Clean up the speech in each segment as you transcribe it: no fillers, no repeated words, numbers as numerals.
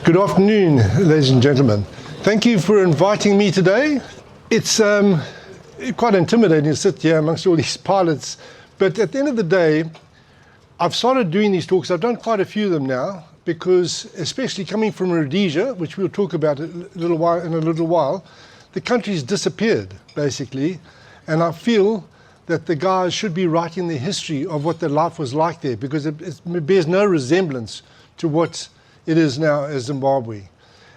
Good afternoon, ladies and gentlemen. Thank you for inviting me today. It's quite intimidating to sit here amongst all these pilots, but at the end of the day, I've started doing these talks. I've done quite a few of them now, because especially coming from Rhodesia, which we'll talk about in a little while, the country's disappeared, basically, and I feel that the guys should be writing the history of what their life was like there, because it bears no resemblance to what it is now as Zimbabwe.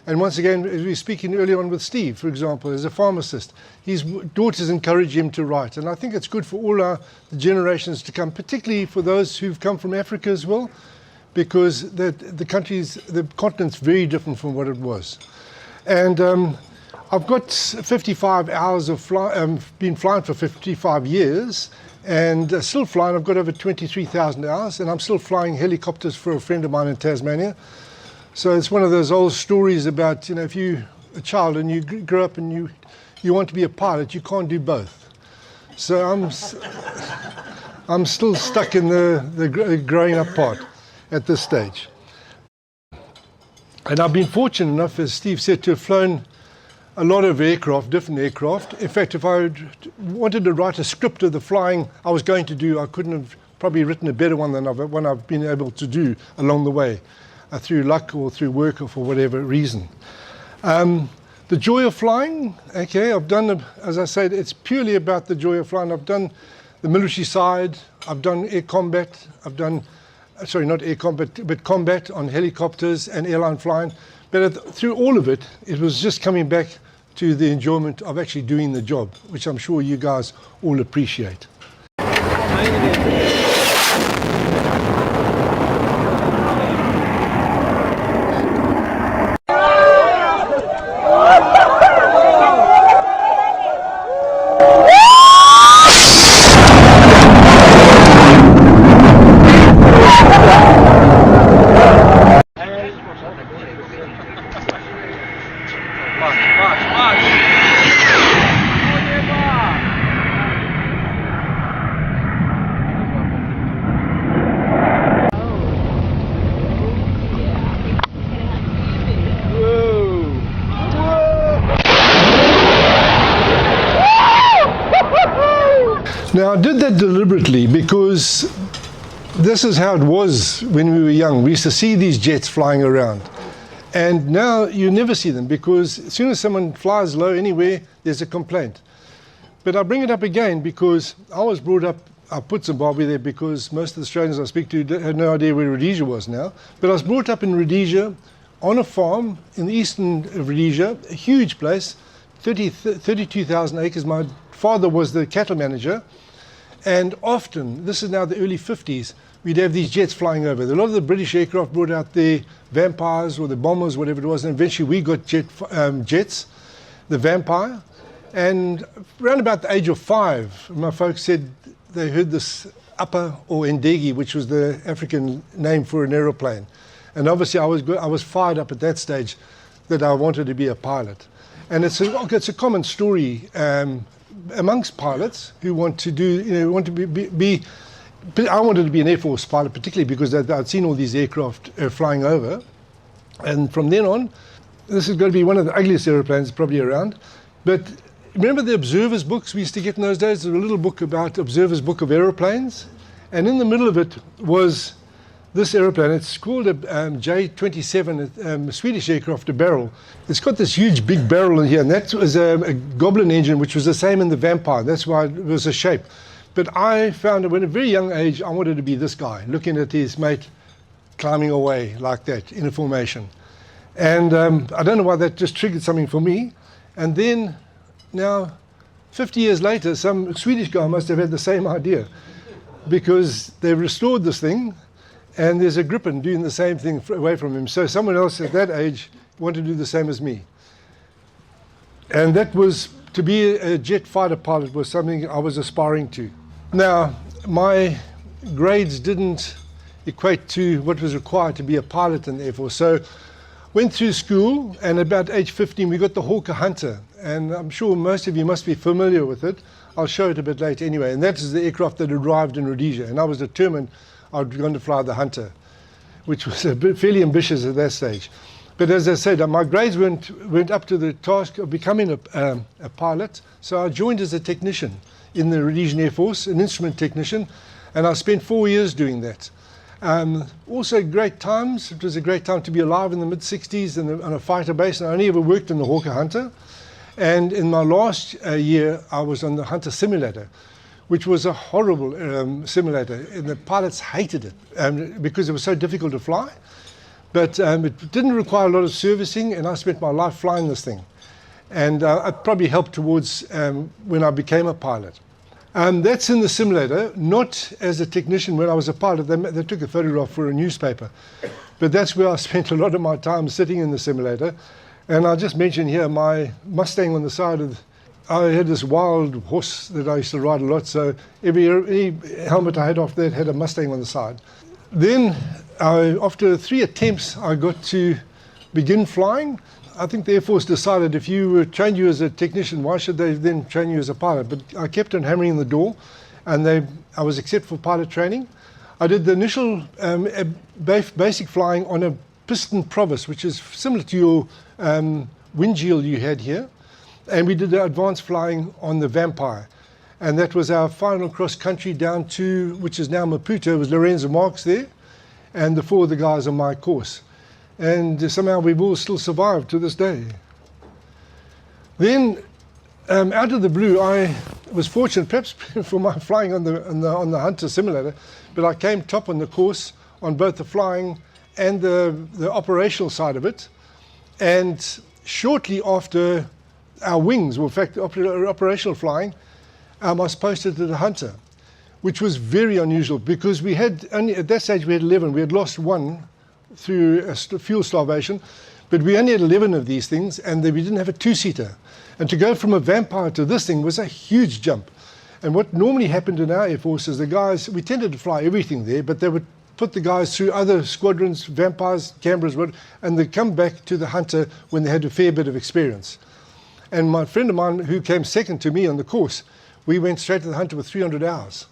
And once again, as we were speaking earlier on with Steve, for example, as a pharmacist, his daughters encourage him to write. And I think it's good for all the generations to come, particularly for those who've come from Africa as well, because the continent's very different from what it was. And I've got 55 hours of been flying for 55 years, and still flying. I've got over 23,000 hours, and I'm still flying helicopters for a friend of mine in Tasmania. So it's one of those old stories about, if you're a child and you grow up and you want to be a pilot, you can't do both. So I'm still stuck in the growing up part at this stage. And I've been fortunate enough, as Steve said, to have flown a lot of aircraft, different aircraft. In fact, if I wanted to write a script of the flying I was going to do, I couldn't have probably written a better one than one I've been able to do along the way. Through luck or through work or for whatever reason. The joy of flying, okay, I've done, as I said, it's purely about the joy of flying. I've done the military side, I've done air combat, I've done, sorry, not air combat, but combat on helicopters and airline flying. But through all of it, it was just coming back to the enjoyment of actually doing the job, which I'm sure you guys all appreciate. Now, I did that deliberately because this is how it was when we were young. We used to see these jets flying around. And now you never see them, because as soon as someone flies low anywhere, there's a complaint. But I bring it up again because I was brought up, I put Zimbabwe there because most of the Australians I speak to had no idea where Rhodesia was now. But I was brought up in Rhodesia on a farm in the eastern of Rhodesia, a huge place, 32,000 acres. My father was the cattle manager. And often, this is now the early 50s, we'd have these jets flying over. A lot of the British aircraft brought out their Vampires or the Bombers, whatever it was, and eventually we got jets, the Vampire. And around about the age of 5, my folks said they heard this upper or ndege, which was the African name for an aeroplane. And obviously I was fired up at that stage that I wanted to be a pilot. And it's a common story amongst pilots who want to do, want to be. I wanted to be an Air Force pilot, particularly because I'd seen all these aircraft flying over. And from then on, this is going to be one of the ugliest airplanes probably around. But remember the observers books we used to get in those days? There was a little book about Observer's Book of Aeroplanes. And in the middle of it was this aeroplane. It's called a J-27, a Swedish aircraft, a barrel. It's got this huge big barrel in here, and that was a Goblin engine, which was the same in the Vampire. That's why it was a shape. But I found that when at a very young age, I wanted to be this guy, looking at his mate climbing away like that in a formation. And I don't know why that just triggered something for me. And then now, 50 years later, some Swedish guy must have had the same idea, because they restored this thing. And there's a Gripen doing the same thing away from him. So someone else at that age wanted to do the same as me. And that was, to be a jet fighter pilot was something I was aspiring to. Now, my grades didn't equate to what was required to be a pilot in the Air Force. So went through school, and about age 15, we got the Hawker Hunter. And I'm sure most of you must be familiar with it. I'll show it a bit later anyway. And that is the aircraft that arrived in Rhodesia. And I was determined I was going to fly the Hunter, which was a bit fairly ambitious at that stage. But as I said, my grades went up to the task of becoming a pilot. So I joined as a technician in the Rhodesian Air Force, an instrument technician, and I spent 4 years doing that. Also great times. It was a great time to be alive in the mid-60s on a fighter base. And I only ever worked in the Hawker Hunter. And in my last year, I was on the Hunter simulator, which was a horrible simulator. And the pilots hated it because it was so difficult to fly. But it didn't require a lot of servicing, and I spent my life flying this thing. And it probably helped towards when I became a pilot. That's in the simulator, not as a technician when I was a pilot. They took a photograph for a newspaper. But that's where I spent a lot of my time sitting in the simulator. And I'll just mention here my Mustang on the side of... I had this wild horse that I used to ride a lot, so any helmet I had off that had a Mustang on the side. Then, after 3 attempts, I got to begin flying. I think the Air Force decided if you were trained you as a technician, why should they then train you as a pilot? But I kept on hammering the door, and I was accepted for pilot training. I did the initial basic flying on a piston Provis, which is similar to your windshield you had here. And we did the advanced flying on the Vampire. And that was our final cross-country down to, which is now Maputo. It was Lorenzo Marx there, and the 4 of the guys on my course. And somehow we've all still survived to this day. Then, out of the blue, I was fortunate, perhaps for my flying on the Hunter simulator, but I came top on the course on both the flying and the operational side of it. And shortly after our wings, well, in fact, operational flying, I was posted to the Hunter, which was very unusual because we had only, at that stage we had 11. We had lost 1 through fuel starvation, but we only had 11 of these things, and we didn't have a 2-seater. And to go from a Vampire to this thing was a huge jump. And what normally happened in our Air Force is the guys, we tended to fly everything there, but they would put the guys through other squadrons, Vampires, Canberras, and they'd come back to the Hunter when they had a fair bit of experience. And my friend of mine who came second to me on the course, we went straight to the Hunter with 300 hours.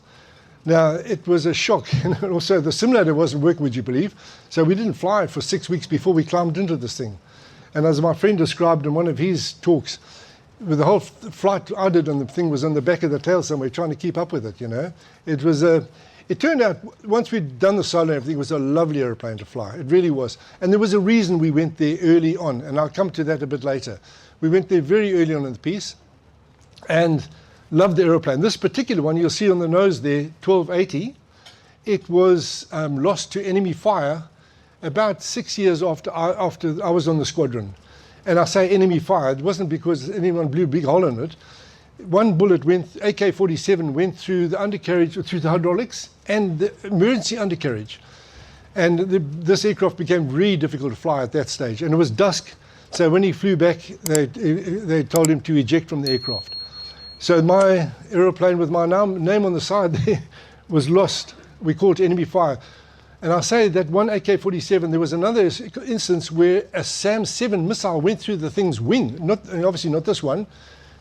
Now, it was a shock. And also, the simulator wasn't working, would you believe? So we didn't fly for 6 weeks before we climbed into this thing. And as my friend described in one of his talks, with the whole flight I did on the thing was on the back of the tail somewhere, trying to keep up with it, you know. It turned out, once we'd done the solo and everything, it was a lovely airplane to fly. It really was. And there was a reason we went there early on, and I'll come to that a bit later. We went there very early on in the piece, and loved the aeroplane. This particular one, you'll see on the nose there, 1280, it was lost to enemy fire about 6 years after I was on the squadron. And I say enemy fire, it wasn't because anyone blew a big hole in it. One bullet AK-47 went through the undercarriage, through the hydraulics, and the emergency undercarriage. And this aircraft became really difficult to fly at that stage. And it was dusk, so when he flew back, they told him to eject from the aircraft. So my aeroplane with my name on the side there was lost. We called it enemy fire. And I say that one AK-47, there was another instance where a SAM-7 missile went through the thing's wing, obviously not this one,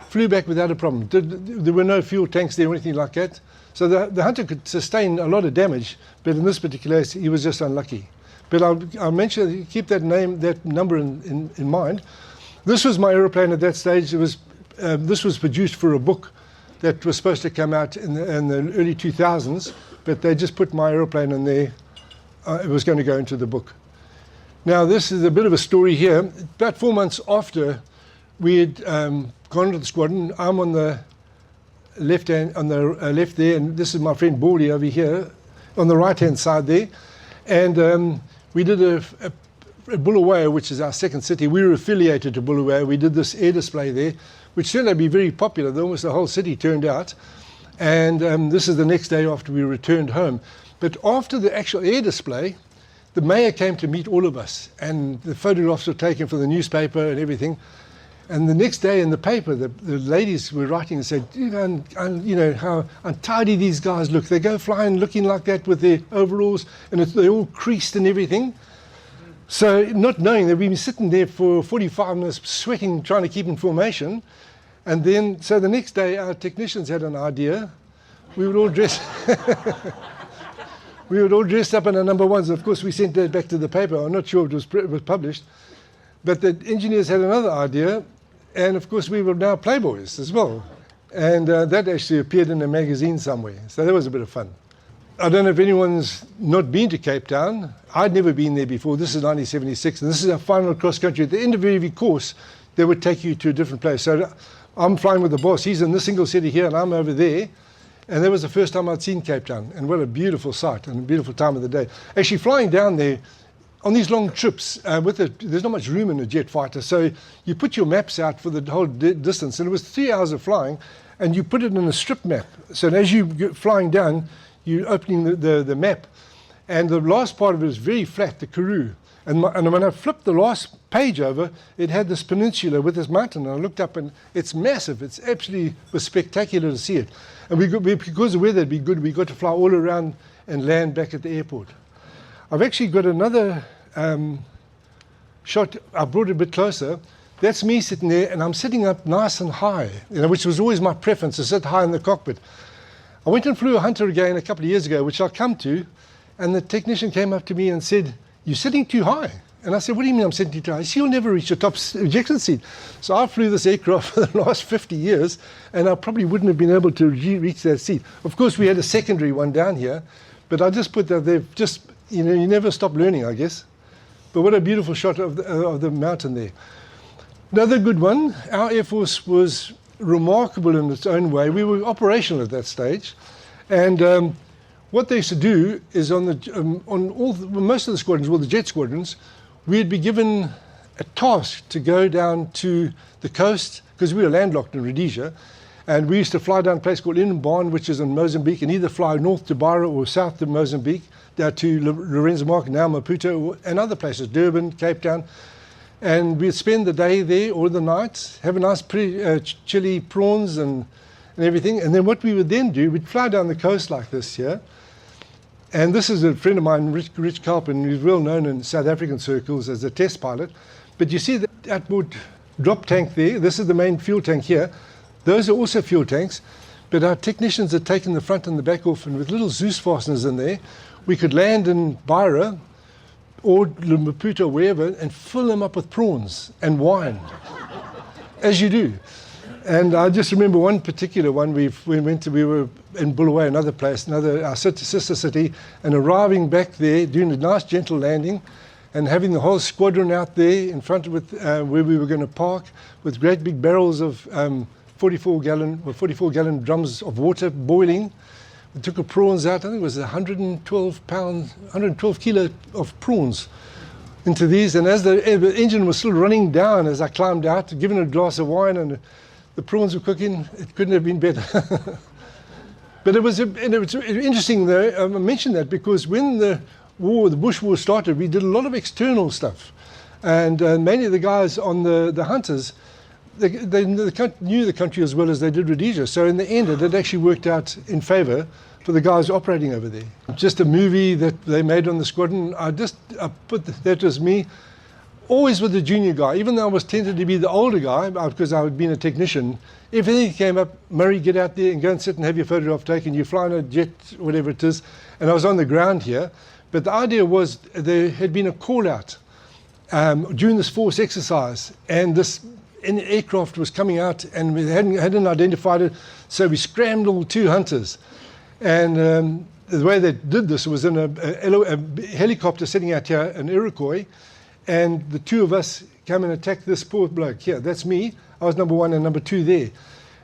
flew back without a problem. There were no fuel tanks there or anything like that. So the Hunter could sustain a lot of damage, but in this particular case, he was just unlucky. But I'll mention, keep that number in mind. This was my aeroplane at that stage. This was produced for a book that was supposed to come out in the early 2000s, but they just put my aeroplane in there. It was going to go into the book. Now, this is a bit of a story here. About 4 months after we had gone to the squadron, I'm on the left there, and this is my friend Baldy over here on the right-hand side there. And we did a Bulawayo, which is our second city. We were affiliated to Bulawayo. We did this air display there, which turned out to be very popular. Almost the whole city turned out. And this is the next day after we returned home. But after the actual air display, the mayor came to meet all of us, and the photographs were taken for the newspaper and everything. And the next day in the paper, the ladies were writing and said, you know, how untidy these guys look. They go flying looking like that with their overalls, and they're all creased and everything. So not knowing that we've been sitting there for 45 minutes sweating, trying to keep in formation. And then, so the next day, our technicians had an idea. We would all dress... We would all dress up in our number ones. Of course, we sent that back to the paper. I'm not sure if it was published. But the engineers had another idea, and of course we were now playboys as well. And that actually appeared in a magazine somewhere. So that was a bit of fun. I don't know if anyone's not been to Cape Town. I'd never been there before. This is 1976, and this is our final cross country. At the end of every course, they would take you to a different place. So I'm flying with the boss. He's in this single city here, and I'm over there. And that was the first time I'd seen Cape Town. And what a beautiful sight and a beautiful time of the day. Actually, flying down there on these long trips, there's not much room in a jet fighter. So you put your maps out for the whole distance. And it was 3 hours of flying, and you put it in a strip map. So as you're flying down, you're opening the map. And the last part of it is very flat, the Karoo. And when I flipped the last page over, it had this peninsula with this mountain. And I looked up, and it's massive. It's absolutely was spectacular to see it. And because the weather had been good, we got to fly all around and land back at the airport. I've actually got another shot. I brought it a bit closer. That's me sitting there, and I'm sitting up nice and high, which was always my preference, to sit high in the cockpit. I went and flew a Hunter again a couple of years ago, which I'll come to, and the technician came up to me and said, "You're sitting too high." And I said, "What do you mean I'm sitting too high?" He said, "You'll never reach the top ejection seat." So I flew this aircraft for the last 50 years, and I probably wouldn't have been able to reach that seat. Of course, we had a secondary one down here, but I just put that there, just, you never stop learning, I guess. But what a beautiful shot of the mountain there. Another good one, our Air Force was remarkable in its own way. We were operational at that stage, and what they used to do is most of the squadrons, well, the jet squadrons, we'd be given a task to go down to the coast, because we were landlocked in Rhodesia, and we used to fly down a place called Inhambane, which is in Mozambique, and either fly north to Beira or south to Mozambique, down to Lorenzo Mark, now Maputo, and other places, Durban, Cape Town. And we'd spend the day there or the night, have a nice chili prawns and everything. And then what we would then do, we'd fly down the coast like this here. And this is a friend of mine, Rich Kalpin, who's well known in South African circles as a test pilot. But you see the outboard drop tank there. This is the main fuel tank here. Those are also fuel tanks. But our technicians had taken the front and the back off, and with little Zeus fasteners in there, we could land in Beira or Maputo, wherever, and fill them up with prawns and wine, as you do. And I just remember one particular one. We were in Bulawayo, another place, our sister city, and arriving back there, doing a nice gentle landing, and having the whole squadron out there in front of where we were going to park, with great big barrels of 44-gallon drums of water boiling. We took the prawns out. I think it was 112 kilo of prawns into these. And as the engine was still running down as I climbed out, given a glass of wine, and the prawns were cooking, it couldn't have been better. But it was interesting, though. I mentioned that because when the Bush War started, we did a lot of external stuff. And many of the guys on the Hunters, they knew the country as well as they did Rhodesia. So in the end, it had actually worked out in favor for the guys operating over there. Just a movie that they made on the squadron. I put that as me, always with the junior guy. Even though I was tended to be the older guy, because I had been a technician, if anything came up, Murray, get out there and go and sit and have your photograph taken. You fly in a jet, whatever it is. And I was on the ground here. But the idea was there had been a call out during this force exercise, and this aircraft was coming out, and we hadn't identified it, so we scrambled 2 Hunters. And the way they did this was in a helicopter sitting out here in Iroquois, and the 2 of us come and attack this poor bloke here. That's me. I was number 1 and number 2 there.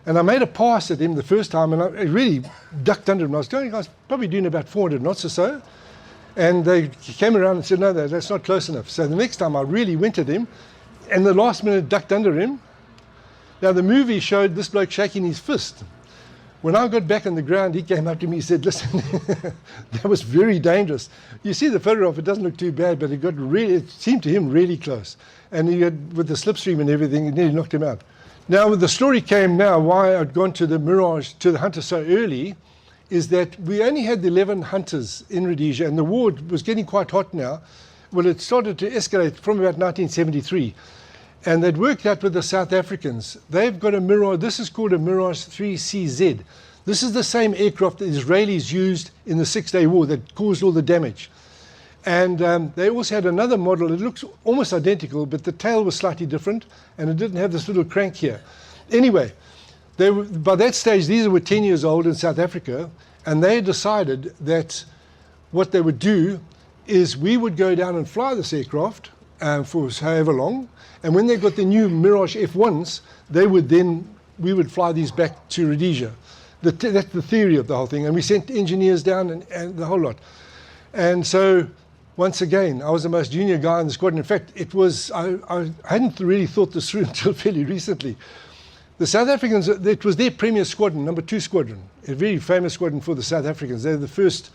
And I made a pass at him the first time, and I really ducked under him. I was probably doing about 400 knots or so. And they came around and said, "No, that's not close enough." So the next time I really went at him, and the last minute ducked under him. Now the movie showed this bloke shaking his fist. When I got back on the ground, he came up to me and said, "Listen, that was very dangerous." You see the photograph, it doesn't look too bad, but it seemed to him really close. And he had, with the slipstream and everything, it nearly knocked him out. Now the story came now, why I'd gone to the Mirage, to the Hunter so early, is that we only had the 11 Hunters in Rhodesia, and the war was getting quite hot now. Well, it started to escalate from about 1973. And they'd worked out with the South Africans. They've got a Mirage, this is called a Mirage 3CZ. This is the same aircraft the Israelis used in the 6-Day War that caused all the damage. And they also had another model. It looks almost identical, but the tail was slightly different, and it didn't have this little crank here. Anyway, by that stage, these were 10 years old in South Africa, and they decided that what they would do is we would go down and fly this aircraft for however long, and when they got the new Mirage F1s, we would fly these back to Rhodesia. That's the theory of the whole thing, and we sent engineers down and the whole lot. And so, once again, I was the most junior guy in the squadron. In fact, I hadn't really thought this through until fairly recently. The South Africans, it was their premier squadron, number 2 squadron, a very famous squadron for the South Africans. They're the first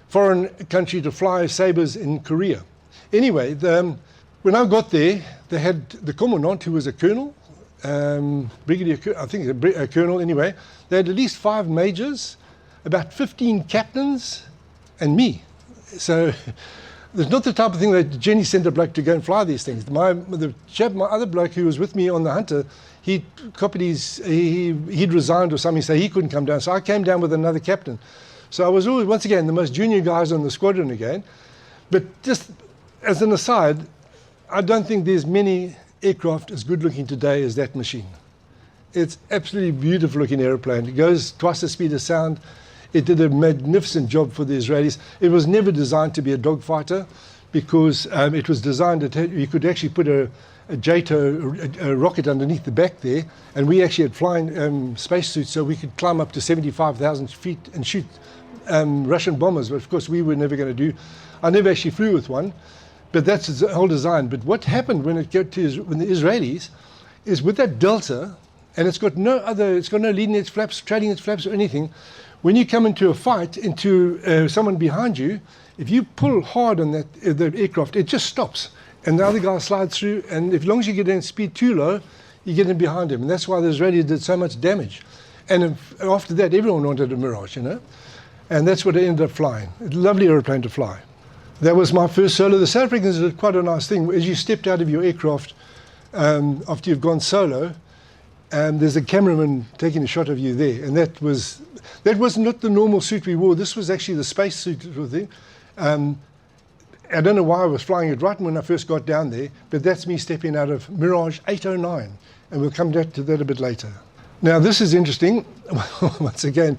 foreign country to fly Sabres in Korea. Anyway, when I got there, they had the commandant, who was a colonel, brigadier, I think a colonel anyway. They had at least 5 majors, about 15 captains, and me. So there's not the type of thing that Jenny sent a bloke to go and fly these things. My other bloke who was with me on the Hunter, he'd resigned or something, so he couldn't come down. So I came down with another captain. So I was always, once again, the most junior guys on the squadron again. But just as an aside, I don't think there's many aircraft as good looking today as that machine. It's absolutely beautiful looking airplane. It goes twice the speed of sound. It did a magnificent job for the Israelis. It was never designed to be a dogfighter because it was designed that you could actually put a JATO, a rocket underneath the back there, and we actually had flying spacesuits so we could climb up to 75,000 feet and shoot Russian bombers, but of course we were never going to do. I never actually flew with one, but that's the whole design. But what happened when it got to when the Israelis is with that delta, and it's got no leading edge flaps, trailing edge flaps or anything. When you come into a fight, into someone behind you, if you pull hard on the aircraft, it just stops. And the other guy slides through, and as long as you get in speed too low, you get in behind him. And that's why the Israelis did so much damage. And after that, everyone wanted a Mirage, you know. And that's what I ended up flying. A lovely airplane to fly. That was my first solo. The South Africans did quite a nice thing. As you stepped out of your aircraft, after you've gone solo, there's a cameraman taking a shot of you there. And that was not the normal suit we wore. This was actually the space suit sort of thing. I don't know why I was flying it right when I first got down there, but that's me stepping out of Mirage 809. And we'll come back to that a bit later. Now, this is interesting. Once again,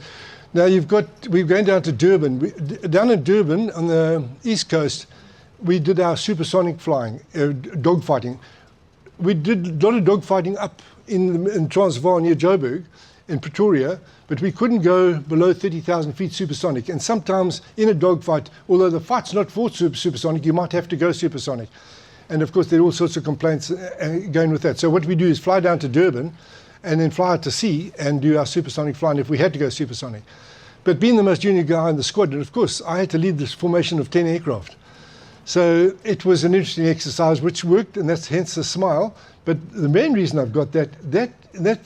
now we're going down to Durban. Down in Durban, on the East Coast, we did our supersonic flying, dogfighting. We did a lot of dogfighting up in Transvaal near Joburg, in Pretoria, but we couldn't go below 30,000 feet supersonic. And sometimes in a dogfight, although the fight's not for supersonic, you might have to go supersonic. And of course, there are all sorts of complaints going with that. So what we do is fly down to Durban and then fly out to sea and do our supersonic flying if we had to go supersonic. But being the most junior guy in the squadron, of course, I had to lead this formation of 10 aircraft. So it was an interesting exercise, which worked, and that's hence the smile. But the main reason I've got that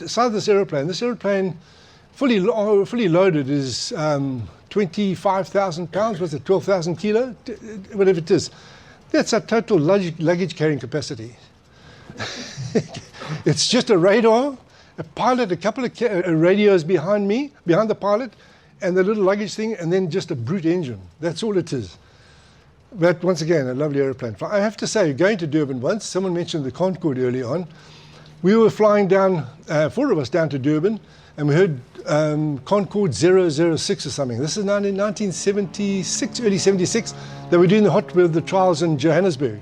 side of this airplane, fully loaded, is 25,000 pounds. What's it, 12,000 kilo? Whatever it is. That's our total luggage carrying capacity. It's just a radar, a pilot, a couple of radios behind the pilot, and the little luggage thing, and then just a brute engine. That's all it is. But once again, a lovely airplane. I have to say, going to Durban once, someone mentioned the Concorde early on. We were flying down, 4 of us down to Durban, and we heard Concorde 006 or something. This is 1976, early 76. They were doing the hot weather trials in Johannesburg.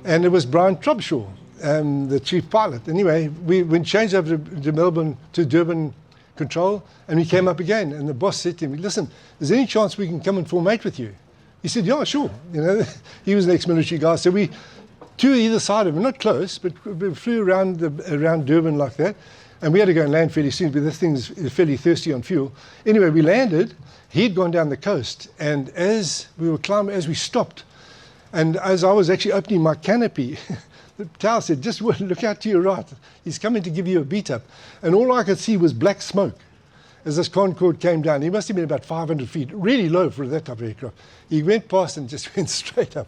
And it was Brian Trubshaw, the chief pilot. Anyway, we changed over to Durban control, and we came up again. And the boss said to me, listen, is there any chance we can come and form mate with you? He said, yeah, sure. You know, he was an ex-military guy. So we, 2 either side of him, not close, but we flew around Durban like that. And we had to go and land fairly soon, but this thing's fairly thirsty on fuel. Anyway, we landed. He'd gone down the coast. And as we were climbing, as we stopped, and as I was actually opening my canopy, the tower said, just look out to your right. He's coming to give you a beat up. And all I could see was black smoke as this Concorde came down. He must have been about 500 feet, really low for that type of aircraft. He went past and just went straight up.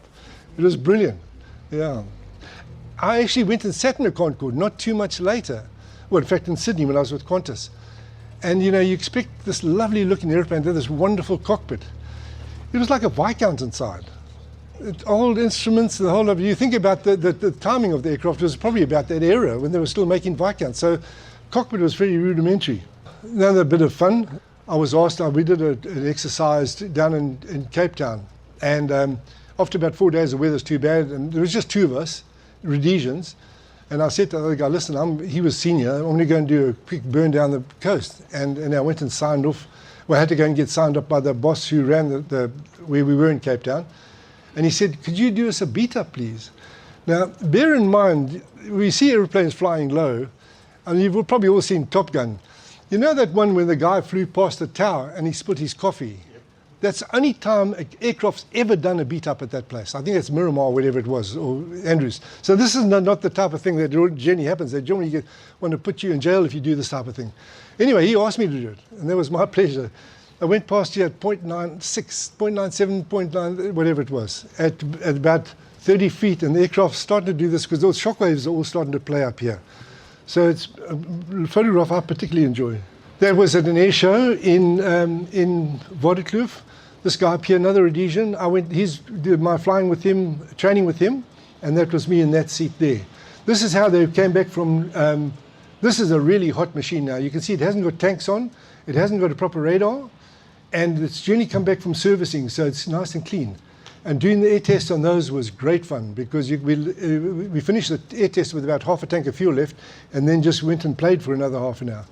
It was brilliant. Yeah. I actually went and sat in a Concorde not too much later. Well, in fact, in Sydney when I was with Qantas. And, you know, you expect this lovely looking airplane to have this wonderful cockpit. It was like a Viscount inside. Old instruments, the whole of you think about the timing of the aircraft was probably about that era when they were still making Viscounts. So cockpit was very rudimentary. Another bit of fun, I was asked, we did an exercise down in Cape Town, and after about 4 days the weather's too bad, and there was just two of us, Rhodesians, and I said to the other guy, listen, he was senior, I'm going to go and do a quick burn down the coast, and I went and signed off. Well, I had to go and get signed up by the boss who ran where we were in Cape Town. And he said, could you do us a beat up, please? Now, bear in mind, we see airplanes flying low, and you've probably all seen Top Gun. You know that one when the guy flew past the tower and he split his coffee? Yep. That's the only time an aircraft's ever done a beat up at that place. I think it's Miramar, whatever it was, or Andrews. So this is not the type of thing that generally happens. They generally want to put you in jail if you do this type of thing. Anyway, he asked me to do it, and that was my pleasure. I went past here at 0.96, 0.97, 0.9, whatever it was, at about 30 feet, and the aircraft started to do this because those shockwaves are all starting to play up here. So it's a photograph I particularly enjoy. That was at an air show in Waterkloof. This guy up here, another Rhodesian, did my flying with him, training with him, and that was me in that seat there. This is how they came back from, this is a really hot machine now. You can see it hasn't got tanks on, it hasn't got a proper radar, and it's generally come back from servicing, so it's nice and clean. And doing the air test on those was great fun because we finished the air test with about half a tank of fuel left, and then just went and played for another half an hour.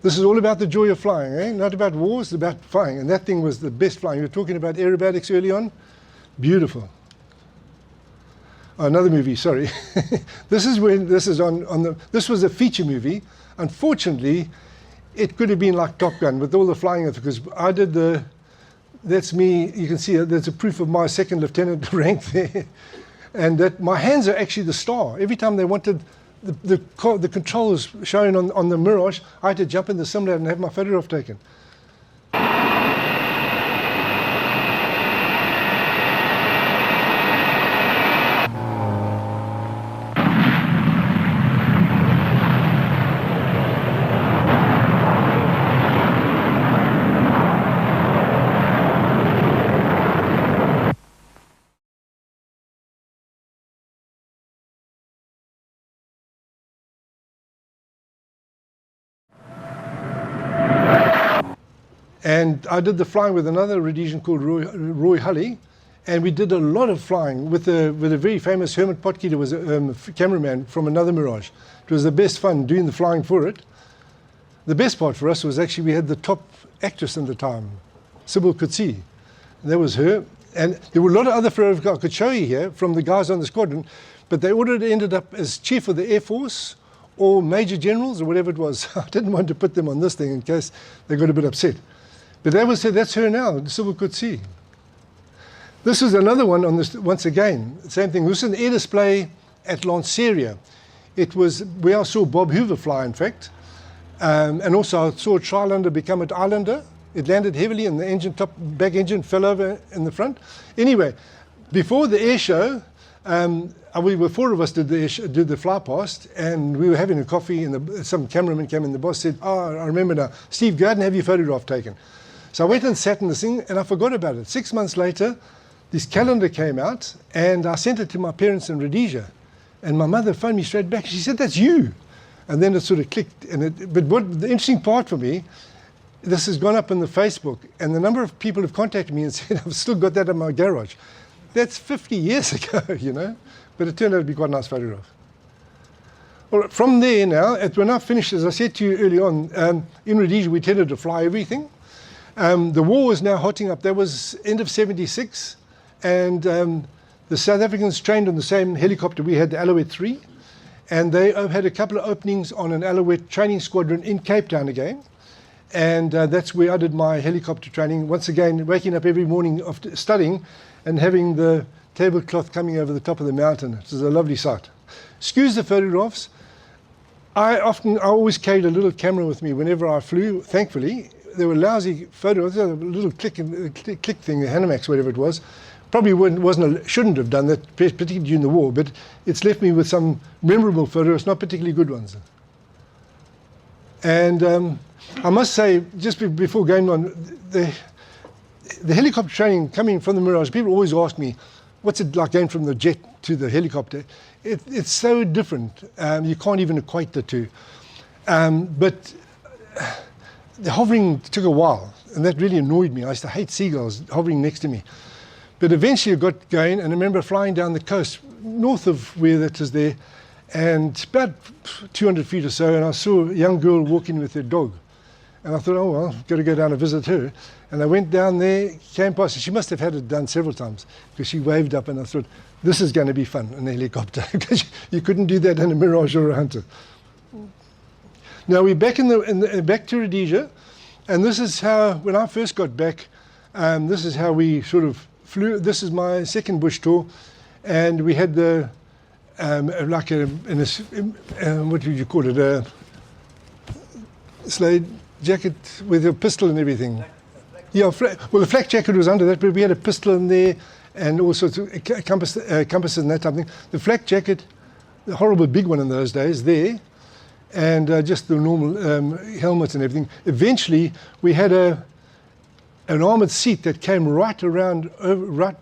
This is all about the joy of flying, eh? Not about wars, it's about flying. And that thing was the best flying. You were talking about aerobatics early on. Beautiful. Oh, another movie, sorry. This was a feature movie. Unfortunately, it could have been like Top Gun with all the flying, because I did that's me, you can see there's a proof of my second lieutenant rank there. And that my hands are actually the star. Every time they wanted the controls shown on the Mirage, I had to jump in the simulator and have my photograph taken. And I did the flying with another Rhodesian called Roy Hulley, and we did a lot of flying with a very famous Hermit Potgieter, was a cameraman from another Mirage. It was the best fun doing the flying for it. The best part for us was actually we had the top actress in the time, Sybil Coetzee, and that was her. And there were a lot of other photographs I could show you here from the guys on the squadron, but they all ended up as chief of the Air Force or major generals or whatever it was. I didn't want to put them on this thing in case they got a bit upset. But that's her now, Sybil Coetzee. This is another one on this, once again, same thing. This is an air display at Lanceria. It was where I saw Bob Hoover fly, in fact. And also I saw a Trilander become an Islander. It landed heavily and the engine, back engine fell over in the front. Anyway, before the air show, we were four of us did the fly past, and we were having a coffee, and some cameraman came in. The boss said, "Oh, I remember now. Steve, go out and have your photograph taken." So I went and sat in this thing, and I forgot about it. 6 months later, this calendar came out, and I sent it to my parents in Rhodesia. And my mother phoned me straight back. She said, "That's you." And then it sort of clicked. But what the interesting part for me, this has gone up on the Facebook, and the number of people have contacted me and said, "I've still got that in my garage." That's 50 years ago, you know. But it turned out to be quite a nice photograph. All right, from there now, when I finished, as I said to you early on, in Rhodesia we tended to fly everything. The war was now hotting up. That was end of 76, and the South Africans trained on the same helicopter. We had the Alouette 3, and they had a couple of openings on an Alouette training squadron in Cape Town again. And that's where I did my helicopter training. Once again, waking up every morning after studying and having the tablecloth coming over the top of the mountain. It was a lovely sight. Excuse the photographs. I always carried a little camera with me whenever I flew, thankfully. There were lousy photos, a little click thing, the Hanamax, whatever it was. Probably shouldn't have done that, particularly during the war, but it's left me with some memorable photos, not particularly good ones. And I must say, just before going on, the helicopter training coming from the Mirage, people always ask me, what's it like going from the jet to the helicopter? It's so different. You can't even equate the two. But the hovering took a while, and that really annoyed me. I used to hate seagulls hovering next to me. But eventually it got going, and I remember flying down the coast, north of where that is there, and about 200 feet or so, and I saw a young girl walking with her dog. And I thought, oh, well, I've got to go down and visit her. And I went down there, came past, and she must have had it done several times, because she waved up, and I thought, this is going to be fun in a helicopter, because you couldn't do that in a Mirage or a Hunter. Now we're back back to Rhodesia, and this is how, when I first got back, this is how we sort of flew. This is my second bush tour, and we had the like what would you call it, a slade jacket with a pistol and everything. Yeah, well, the flak jacket was under that, but we had a pistol in there and all sorts of compasses and that type of thing. The flak jacket, the horrible big one in those days, there, and just the normal helmet and everything. Eventually, we had an armored seat that came right around, right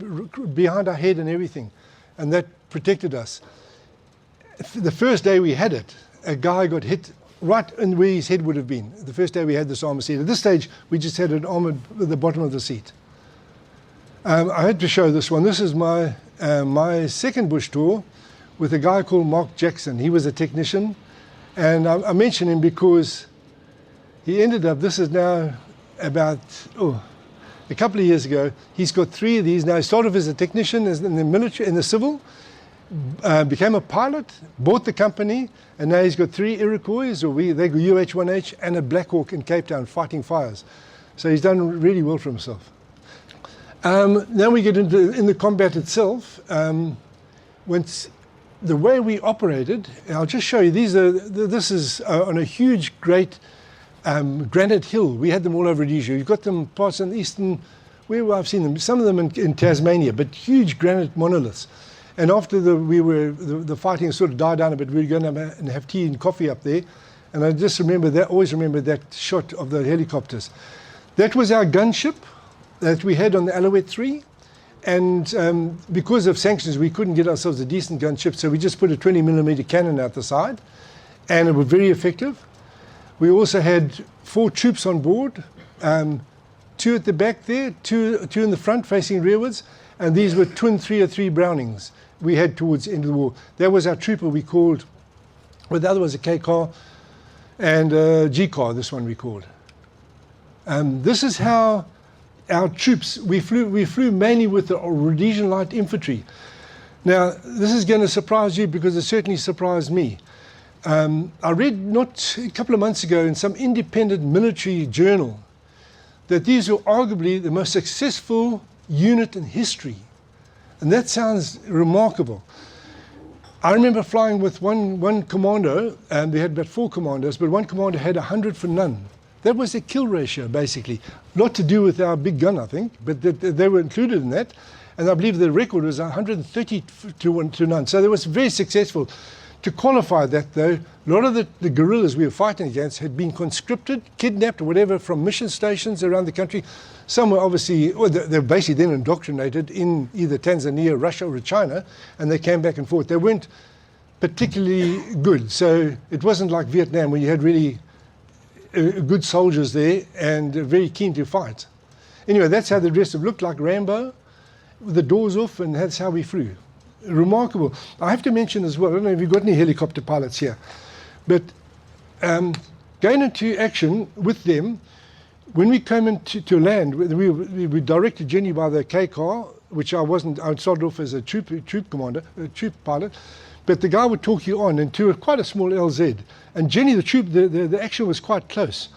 behind our head and everything, and that protected us. The first day we had it, a guy got hit right in where his head would have been. The first day we had this armored seat. At this stage, we just had an armored at the bottom of the seat. I had to show this one. This is my second bush tour with a guy called Mark Jackson. He was a technician, and I mention him because he ended up, this is now about a couple of years ago, he's got 3 of these. Now, he started off as a technician in the military, in the civil, became a pilot, bought the company, and now he's got 3 Iroquois, they go UH-1H, and a Black Hawk in Cape Town fighting fires. So he's done really well for himself. Now we get in the combat itself. Once the way we operated, and I'll just show you, this is on a huge, great granite hill. We had them all over Rhodesia. You've got them parts in the eastern, where I've seen them, some of them in Tasmania, but huge granite monoliths. And after the fighting sort of died down a bit, we were going to have tea and coffee up there. And I just remember that, always remember that shot of the helicopters. That was our gunship that we had on the Alouette 3. And because of sanctions, we couldn't get ourselves a decent gunship, so we just put a 20mm cannon out the side, and it was very effective. We also had 4 troops on board, 2 at the back there, 2 in the front facing rearwards, and these were twin 303 Brownings we had towards the end of the war. That was our trooper we called, well, the other was a K car and a G car, this one we called. This is how our troops, we flew mainly with the Rhodesian Light Infantry. Now, this is going to surprise you because it certainly surprised me. I read not a couple of months ago in some independent military journal that these were arguably the most successful unit in history. And that sounds remarkable. I remember flying with one commando, and we had about 4 commandos, but one commander had 100 for none. That was the kill ratio, basically. Not to do with our big gun, I think, but they were included in that. And I believe the record was 130 to none. So that was very successful. To qualify that, though, a lot of the guerrillas we were fighting against had been conscripted, kidnapped, or whatever, from mission stations around the country. Some were obviously, well, they were basically then indoctrinated in either Tanzania, Russia, or China, and they came back and forth. They weren't particularly good. So it wasn't like Vietnam, where you had really good soldiers there and very keen to fight. Anyway, that's how the dress looked, like Rambo, with the doors off, and that's how we flew. Remarkable. I have to mention as well, I don't know if you've got any helicopter pilots here, but going into action with them, when we came into land, we were directed generally by the K car, which I wasn't. I started off as a troop commander, a troop pilot, but the guy would talk you on into quite a small LZ, and generally the action was quite close.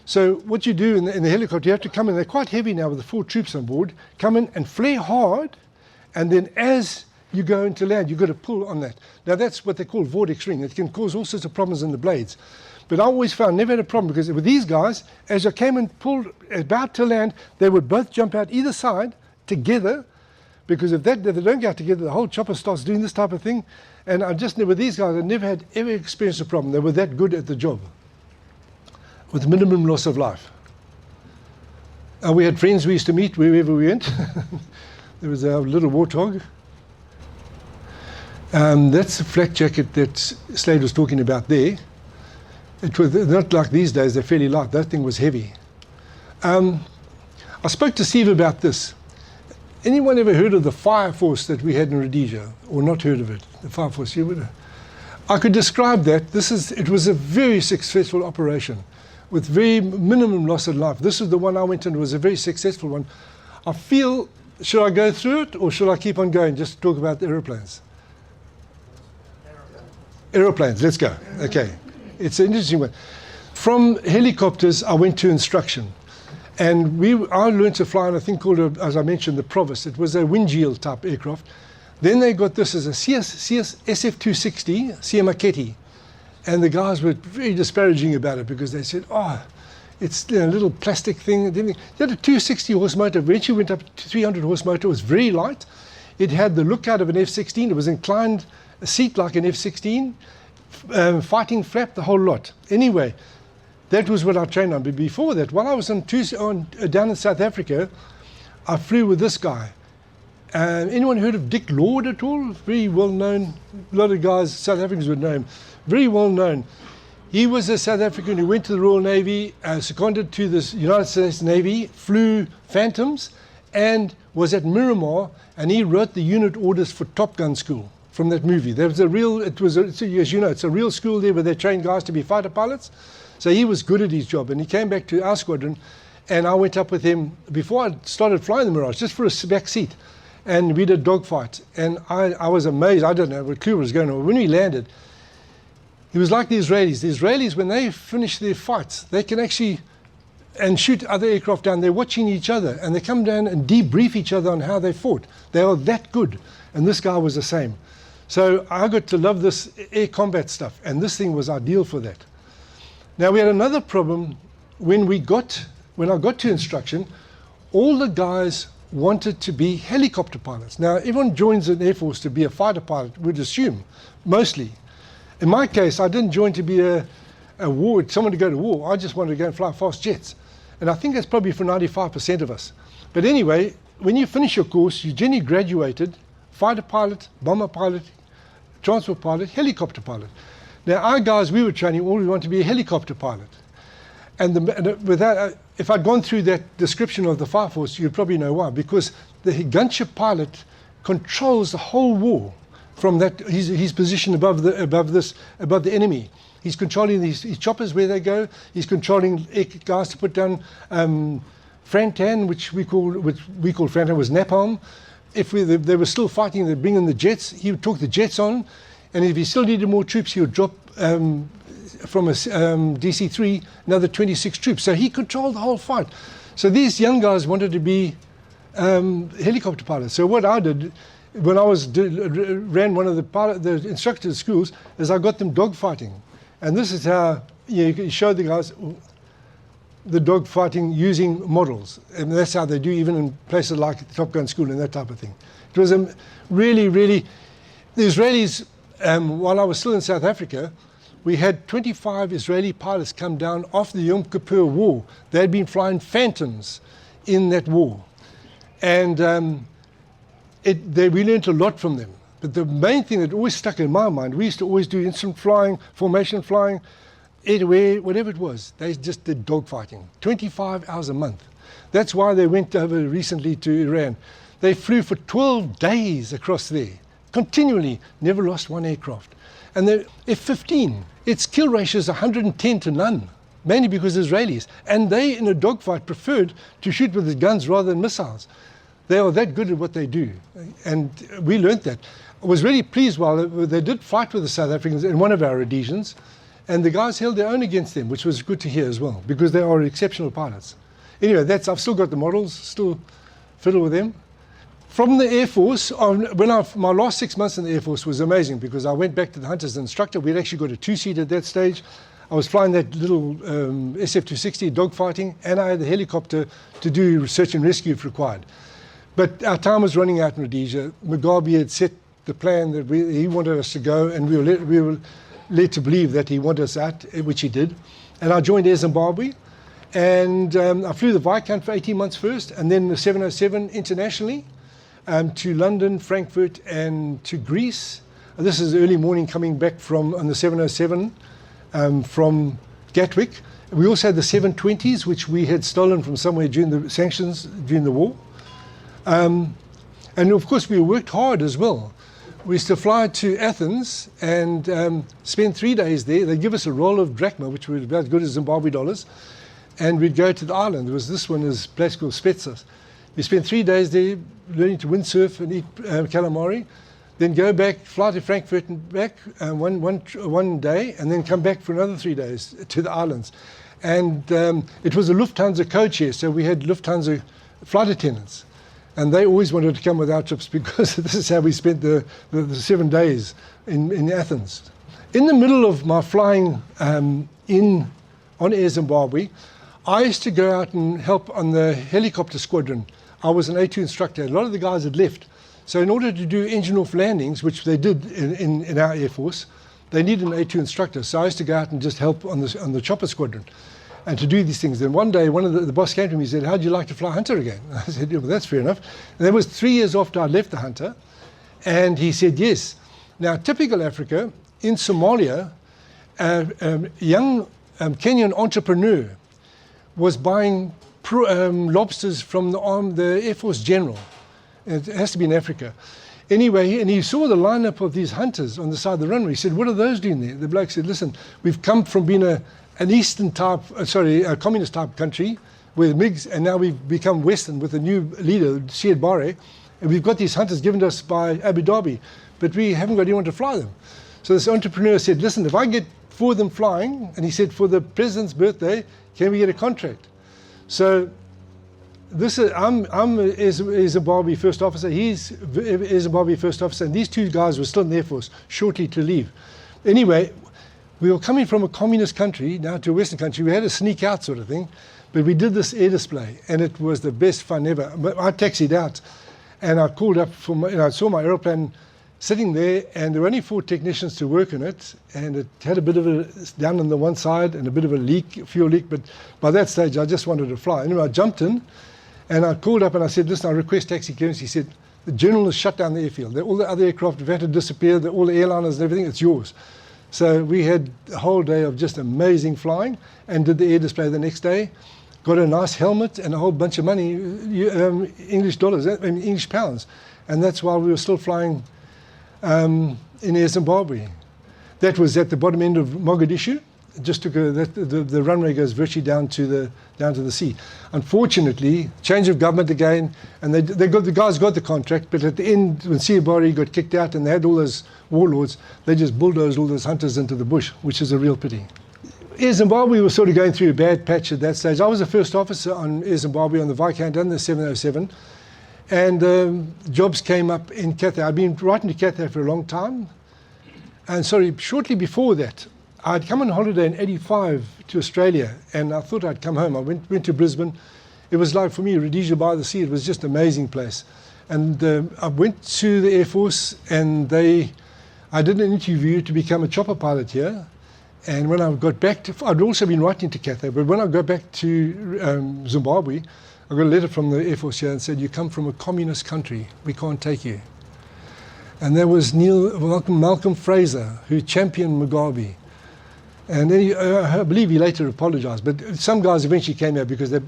So what you do in the helicopter, you have to come in. They're quite heavy now with the 4 troops on board. Come in and flare hard, and then as you go into land, you've got to pull on that. Now that's what they call vortex ring. It can cause all sorts of problems in the blades. But I always found, never had a problem, because with these guys, as I came and pulled about to land, they would both jump out either side together, because if they don't go out together, the whole chopper starts doing this type of thing. And I just never, with these guys, I never had ever experienced a problem. They were that good at the job, with minimum loss of life. We had friends we used to meet wherever we went. There was a little warthog. That's the flak jacket that Slade was talking about there. It was not like these days, they're fairly light. That thing was heavy. I spoke to Steve about this. Anyone ever heard of the fire force that we had in Rhodesia, or not heard of it? The fire force. I could describe that. It was a very successful operation with very minimum loss of life. This is the one I went in. It was a very successful one. I feel, should I go through it or should I keep on going? Just talk about the aeroplanes. Aeroplanes, let's go. Okay. It's an interesting one. From helicopters, I went to instruction. And I learned to fly on a thing called, as I mentioned, the Provis. It was a Windshield type aircraft. Then they got this as a SF-260, Siai-Marchetti. And the guys were very disparaging about it because they said, oh, it's a little plastic thing. Then it had a 260 horse motor. Eventually went up to 300 horse motor. It was very light. It had the lookout of an F-16. It was inclined a seat like an F-16, fighting flap, the whole lot. Anyway, that was what I trained on. But before that, while I was down in South Africa, I flew with this guy. Anyone heard of Dick Lord at all? Very well known. A lot of guys, South Africans would know him. Very well known. He was a South African who went to the Royal Navy, seconded to the United States Navy, flew Phantoms, and was at Miramar, and he wrote the unit orders for Top Gun school from that movie. There was as you know, it's a real school there where they train guys to be fighter pilots. So he was good at his job, and he came back to our squadron, and I went up with him before I started flying the Mirage, just for a back seat, and we did a dogfight. And I was amazed. I don't know what clue was going on. When we landed, he was like the Israelis. The Israelis, when they finish their fights, they can actually shoot other aircraft down. They're watching each other, and they come down and debrief each other on how they fought. They are that good, and this guy was the same. So I got to love this air combat stuff, and this thing was ideal for that. Now, we had another problem when I got to instruction. All the guys wanted to be helicopter pilots. Now, everyone joins an Air Force to be a fighter pilot, would assume, mostly. In my case, I didn't join to be someone to go to war. I just wanted to go and fly fast jets. And I think that's probably for 95% of us. But anyway, when you finish your course, you generally graduated fighter pilot, bomber pilot, transport pilot, helicopter pilot. Now, our guys we were training, all we want to be a helicopter pilot. And with that, if I'd gone through that description of the Fire Force, you'd probably know why. Because the gunship pilot controls the whole war from that his position above the enemy. He's controlling his choppers where they go. He's controlling guys to put down Frantan, which we call Frantan was napalm. If they were still fighting, they'd bring in the jets. He would talk the jets on. And if he still needed more troops, he would drop from a DC-3 another 26 troops. So he controlled the whole fight. So these young guys wanted to be helicopter pilots. So what I did when I ran one of the instructor schools is I got them dogfighting. And this is how you show the guys the dogfighting using models. And that's how they do even in places like the Top Gun school and that type of thing. It was really, really, the Israelis, while I was still in South Africa, we had 25 Israeli pilots come down after the Yom Kippur War. They had been flying Phantoms in that war. And we learned a lot from them. But the main thing that always stuck in my mind, we used to always do instant flying, formation flying, anywhere, whatever it was. They just did dogfighting, 25 hours a month. That's why they went over recently to Iran. They flew for 12 days across there, continually, never lost one aircraft. And the F-15, its kill ratio is 110 to none, mainly because Israelis. And they, in a dogfight, preferred to shoot with the guns rather than missiles. They are that good at what they do. And we learned that. I was really pleased while they did fight with the South Africans in one of our Rhodesians, and the guys held their own against them, which was good to hear as well, because they are exceptional pilots. Anyway, I've still got the models, still fiddle with them. From the Air Force, my last 6 months in the Air Force was amazing because I went back to the Hunters instructor. We'd actually got a two-seater at that stage. I was flying that little SF-260 dogfighting, and I had the helicopter to do search and rescue if required. But our time was running out in Rhodesia. Mugabe had set the plan that he wanted us to go, and we were led to believe that he wanted us out, which he did. And I joined Air Zimbabwe, and I flew the Viscount for 18 months first, and then the 707 internationally to London, Frankfurt, and to Greece. This is early morning coming back from on the 707 from Gatwick. We also had the 720s, which we had stolen from somewhere during the sanctions, during the war. And of course, we worked hard as well. We used to fly to Athens and spend 3 days there. They'd give us a roll of drachma, which was about as good as Zimbabwe dollars, and we'd go to the island. This one is a place called Spetses. We spent 3 days there learning to windsurf and eat calamari, then go back, fly to Frankfurt and back one day, and then come back for another 3 days to the islands. And it was a Lufthansa coach here, so we had Lufthansa flight attendants. And they always wanted to come with our trips because this is how we spent the 7 days in Athens. In the middle of my flying on Air Zimbabwe, I used to go out and help on the helicopter squadron. I was an A2 instructor. A lot of the guys had left. So in order to do engine off landings, which they did in our Air Force, they needed an A2 instructor. So I used to go out and just help on the chopper squadron and to do these things. Then one day, one of the boss came to me and said, "How'd you like to fly Hunter again?" I said, "Yeah, well, that's fair enough." And that was 3 years after I left the Hunter. And he said, yes. Now, typical Africa, in Somalia, a young Kenyan entrepreneur was buying lobsters from the Air Force General. It has to be in Africa. Anyway, and he saw the lineup of these hunters on the side of the runway. He said, "What are those doing there?" The bloke said, "Listen, we've come from being a communist type country with MiGs, and now we've become Western with a new leader, Siad Barre, and we've got these hunters given to us by Abu Dhabi, but we haven't got anyone to fly them." So this entrepreneur said, "Listen, if I get 4 of them flying," and he said, "for the president's birthday, can we get a contract?" So I'm a Zimbabwe first officer, he's a Zimbabwe first officer, and these 2 guys were still in the Air Force, shortly to leave. Anyway, we were coming from a communist country now to a Western country. We had a sneak out sort of thing, but we did this air display, and it was the best fun ever. I taxied out, and I called up I saw my aeroplane sitting there, and there were only 4 technicians to work on it, and it had a bit of a down on the one side and a bit of a fuel leak, but by that stage I just wanted to fly. Anyway, I jumped in, and I called up and I said, "Listen, I request taxi clearance." He said, "The general has shut down the airfield. All the other aircraft have had to disappear, all the airliners and everything, it's yours." So we had a whole day of just amazing flying and did the air display the next day. Got a nice helmet and a whole bunch of money, English dollars, English pounds. And that's while we were still flying in Air Zimbabwe. That was at the bottom end of Mogadishu. It just took the runway goes virtually down to the sea. Unfortunately, change of government again, and the guys got the contract, but at the end, when Siai-Marchetti got kicked out and they had all those warlords, they just bulldozed all those hunters into the bush, which is a real pity. Air Zimbabwe was sort of going through a bad patch at that stage. I was a first officer on Air Zimbabwe on the Viscount and the 707, and jobs came up in Cathay. I'd been writing to Cathay for a long time, and shortly before that, I'd come on holiday in '85 to Australia, and I thought I'd come home. I went to Brisbane. It was like, for me, Rhodesia by the sea. It was just an amazing place. And I went to the Air Force, and I did an interview to become a chopper pilot here. And when I got back I'd also been writing to Cathay, but when I got back to Zimbabwe, I got a letter from the Air Force here and said, "You come from a communist country. We can't take you." And there was Malcolm Fraser, who championed Mugabe. And then I believe he later apologized, but some guys eventually came out because the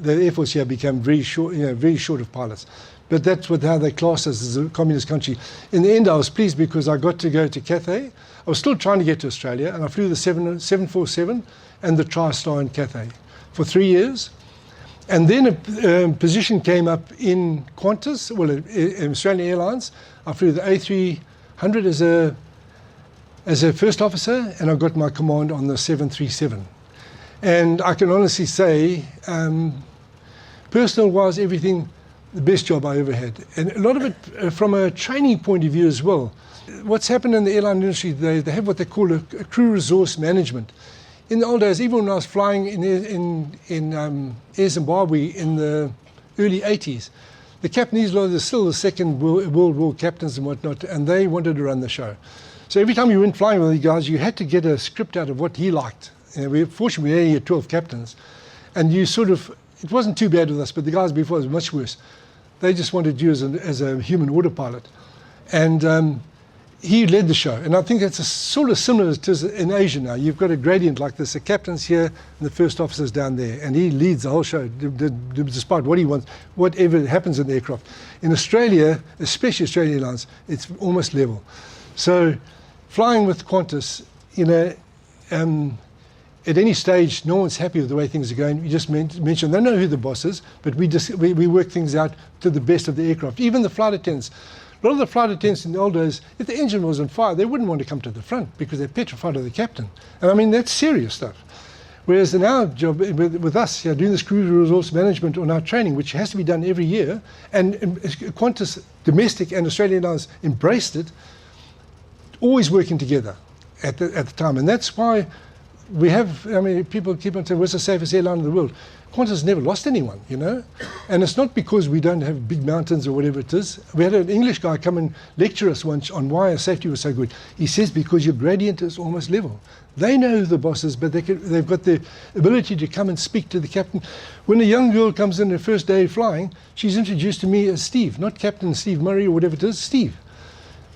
Air Force here became very short of pilots. But that's how they classed us as a communist country. In the end, I was pleased because I got to go to Cathay. I was still trying to get to Australia, and I flew the 747 and the TriStar in Cathay for 3 years. And then a position came up in Qantas, in Australian Airlines. I flew the A300 as a first officer, and I got my command on the 737. And I can honestly say, personal-wise, everything, the best job I ever had. And a lot of it from a training point of view as well. What's happened in the airline industry, they have what they call a crew resource management. In the old days, even when I was flying in Air Zimbabwe in the early 80s, the captains were still the Second World War captains and whatnot, and they wanted to run the show. So every time you went flying with these guys, you had to get a script out of what he liked. Fortunately, we only had 12 captains. And it wasn't too bad with us, but the guys before was much worse. They just wanted you as a human autopilot. And he led the show, and I think that's a sort of similar to in Asia now. You've got a gradient like this. The captain's here and the first officer's down there, and he leads the whole show despite what he wants, whatever happens in the aircraft. In Australia, especially Australian Airlines, it's almost level. So flying with Qantas, at any stage, no one's happy with the way things are going. You just mentioned, they know who the boss is, but we work things out to the best of the aircraft. Even the flight attendants. A lot of the flight attendants in the old days, if the engine was on fire, they wouldn't want to come to the front because they're petrified of the captain. And I mean, that's serious stuff. Whereas in our job, with us, doing this crew resource management on our training, which has to be done every year, and Qantas, domestic and Australian Airlines embraced it, always working together at the time. And that's why we have, people keep on saying, what's the safest airline in the world? Qantas has never lost anyone, And it's not because we don't have big mountains or whatever it is. We had an English guy come and lecture us once on why our safety was so good. He says, because your gradient is almost level. They know who the boss is, but they've got the ability to come and speak to the captain. When a young girl comes in her first day flying, she's introduced to me as Steve, not Captain Steve Murray or whatever it is, Steve.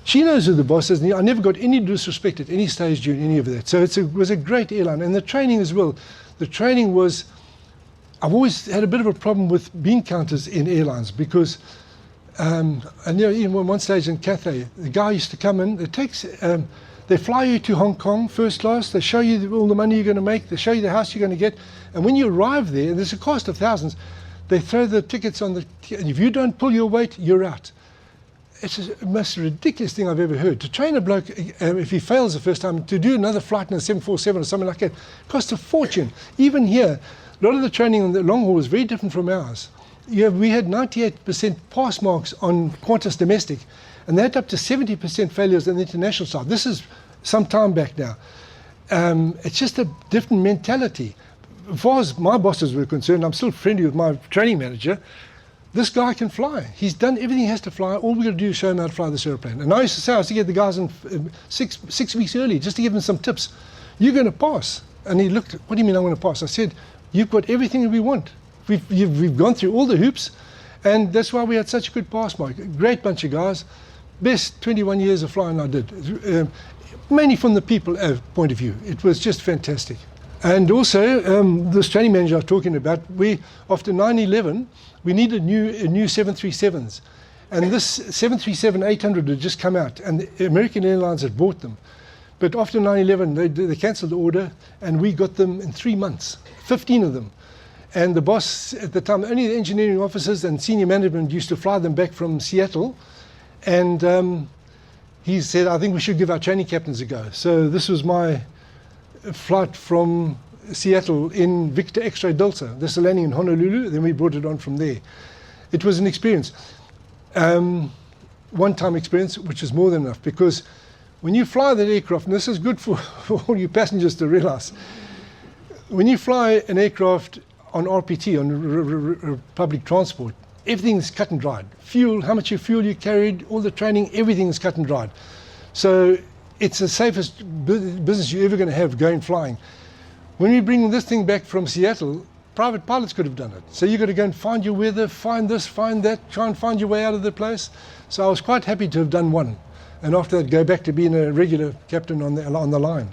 She knows who the boss is, and I never got any disrespect at any stage during any of that. So it was a great airline, and the training as well. The training was, I've always had a bit of a problem with bean counters in airlines because, even one stage in Cathay, the guy used to come in, they fly you to Hong Kong first class, they show you all the money you're going to make, they show you the house you're going to get, and when you arrive there, and there's a cost of thousands, they throw the tickets on and if you don't pull your weight, you're out. It's the most ridiculous thing I've ever heard. To train a bloke, if he fails the first time, to do another flight in a 747 or something like that, costs a fortune. Even here, a lot of the training on the long haul was very different from ours. We had 98% pass marks on Qantas domestic, and they had up to 70% failures on the international side. This is some time back now. It's just a different mentality. As far as my bosses were concerned, I'm still friendly with my training manager. This guy can fly. He's done everything he has to fly. All we've got to do is show him how to fly this airplane. And I used to get the guys in 6 weeks early just to give them some tips. You're going to pass. And he looked, what do you mean I'm going to pass? I said, you've got everything that we want. We've gone through all the hoops, and that's why we had such a good pass mark. Great bunch of guys. Best 21 years of flying I did. Mainly from the people point of view. It was just fantastic. And also, this training manager I was talking about, after 9/11, we needed new 737s. And this 737-800 had just come out, and the American Airlines had bought them. But after 9/11, they cancelled the order, and we got them in 3 months, 15 of them. And the boss at the time, only the engineering officers and senior management used to fly them back from Seattle. And he said, I think we should give our training captains a go. So this was my flight from Seattle in Victor X-ray Delta. This is landing in Honolulu, then we brought it on from there. It was an experience. One-time experience, which is more than enough, because when you fly that aircraft, and this is good for all you passengers to realize, when you fly an aircraft on RPT, on public transport, everything's cut and dried. Fuel, how much fuel you carried, all the training, everything's cut and dried. So it's the safest business you're ever going to have going flying. When we bring this thing back from Seattle, private pilots could have done it. So you've got to go and find your weather, find this, find that, try and find your way out of the place. So I was quite happy to have done one. And after that, go back to being a regular captain on the line.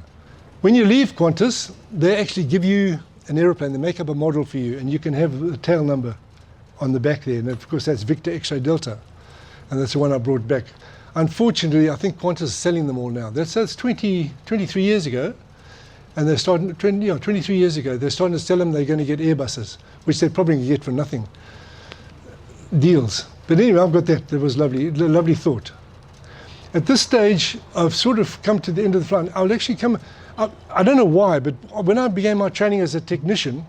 When you leave Qantas, they actually give you an aeroplane. They make up a model for you, and you can have a tail number on the back there. And of course, that's Victor X-ray Delta. And that's the one I brought back. Unfortunately, I think Qantas is selling them all now. That's 23 years ago. And they're starting, 23 years ago, they're starting to tell them they're going to get Airbuses, which they're probably going to get for nothing. Deals. But anyway, I've got that. That was lovely, lovely thought. At this stage, I've sort of come to the end of the flight. I would actually come, I don't know why, but when I began my training as a technician,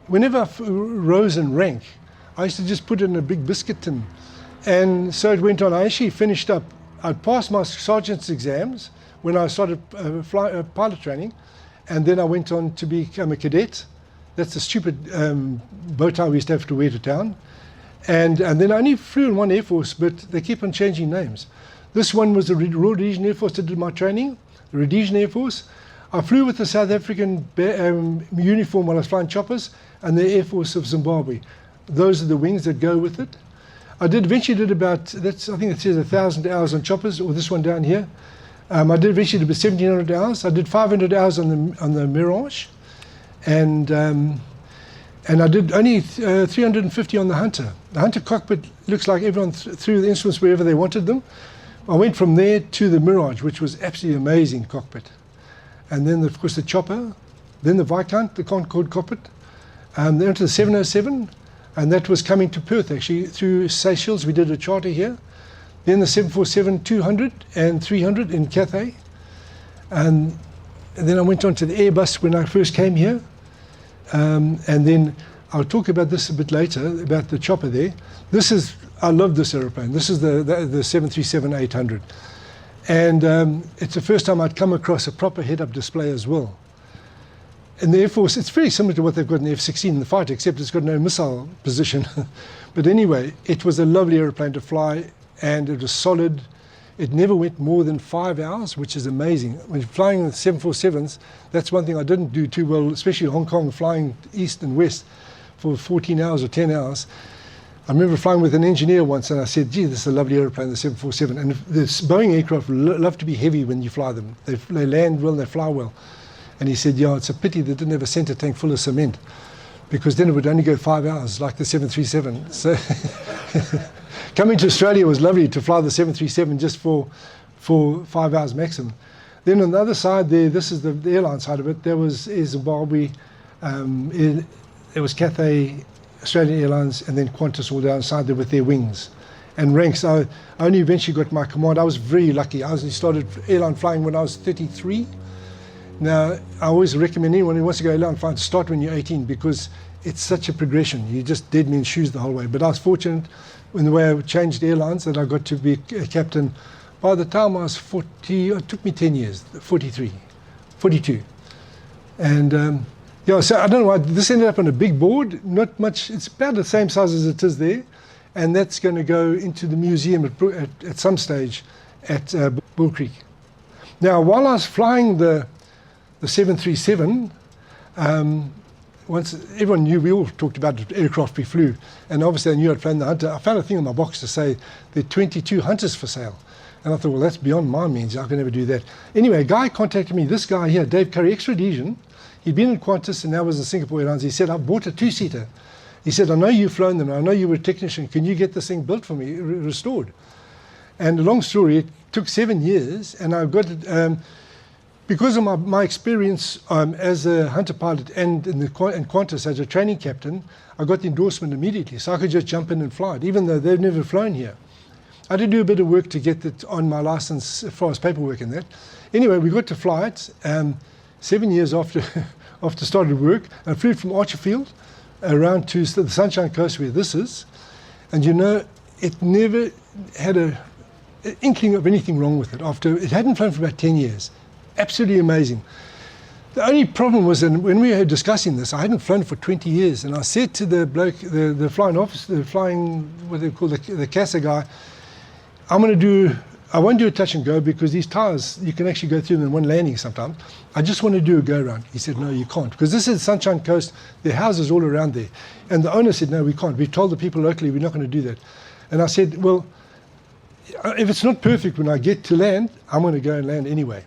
whenever I rose in rank, I used to just put it in a big biscuit tin. And so it went on. I actually finished up, I passed my sergeant's exams when I started pilot training, and then I went on to become a cadet. That's a stupid bow tie we used to have to wear to town. And then I only flew in one Air Force, but they keep on changing names. This one was the Royal Rhodesian Air Force that did my training, the Rhodesian Air Force. I flew with the South African uniform while I was flying choppers, and the Air Force of Zimbabwe. Those are the wings that go with it. eventually did about, I think it says 1,000 hours on choppers, or this one down here. I did eventually about 1,700 hours. I did 500 hours on the Mirage, and I did only 350 on the Hunter. The Hunter cockpit looks like everyone threw the instruments wherever they wanted them. I went from there to the Mirage, which was absolutely amazing cockpit. And then, of course, the chopper, then the Viscount, the Concorde cockpit, then into the 707, and that was coming to Perth, actually, through Seychelles. We did a charter here. Then the 747-200 and 300 in Cathay. And then I went on to the Airbus when I first came here. And then I'll talk about this a bit later, about the chopper there. I love this aeroplane. This is the 737-800. And it's the first time I'd come across a proper head-up display as well. In the Air Force, it's very similar to what they've got in the F-16 in the fighter, except it's got no missile position. But anyway, it was a lovely aeroplane to fly, and it was solid. It never went more than 5 hours, which is amazing. When you're flying with 747s, that's one thing I didn't do too well, especially Hong Kong, flying east and west for 14 hours or 10 hours. I remember flying with an engineer once, and I said, gee, this is a lovely airplane, the 747. And the Boeing aircraft love to be heavy when you fly them. They land well, they fly well. And he said, yeah, it's a pity they didn't have a center tank full of cement, because then it would only go 5 hours, like the 737. So coming to Australia was lovely to fly the 737 just for 5 hours maximum. Then on the other side there, this is the airline side of it, there was Air Zimbabwe, it was Cathay, Australian Airlines, and then Qantas all down the side there with their wings and ranks. I only eventually got my command. I was very lucky. I started airline flying when I was 33. Now, I always recommend anyone who wants to go airline flying to start when you're 18, because it's such a progression. You just dead men's shoes the whole way. But I was fortunate in the way I changed airlines that I got to be a captain. By the time I was 40, it took me 10 years, 42. And yeah, so I don't know why, this ended up on a big board, not much, it's about the same size as it is there. And that's going to go into the museum at some stage at Bull Creek. Now, while I was flying the 737, once everyone knew, we all talked about the aircraft we flew, and obviously I knew I'd flown the Hunter. I found a thing in my box to say there are 22 Hunters for sale. And I thought, well, that's beyond my means. I can never do that. Anyway, a guy contacted me, this guy here, Dave Curry, ex-Rhodesian. He'd been in Qantas and now was in Singapore Airlines. He said, I bought a two-seater. He said, I know you've flown them. I know you were a technician. Can you get this thing built for me, restored? And a long story, it took 7 years, and I got it, because of my experience as a Hunter pilot and in Qantas as a training captain, I got the endorsement immediately. So I could just jump in and fly it, even though they've never flown here. I did do a bit of work to get it on my license as far as paperwork and that. Anyway, we got to fly it 7 years after started work. I flew it from Archerfield around to the Sunshine Coast where this is. And you know, it never had an inkling of anything wrong with it. It hadn't flown for about 10 years. Absolutely amazing. The only problem was, and when we were discussing this, I hadn't flown for 20 years. And I said to the bloke, the flying officer, what they call the CASA guy, I won't do a touch and go because these tires, you can actually go through them in one landing sometimes. I just want to do a go around. He said, no, you can't. Because this is Sunshine Coast, there are houses all around there. And the owner said, no, we can't. We told the people locally we're not going to do that. And I said, well, if it's not perfect when I get to land, I'm going to go and land anyway.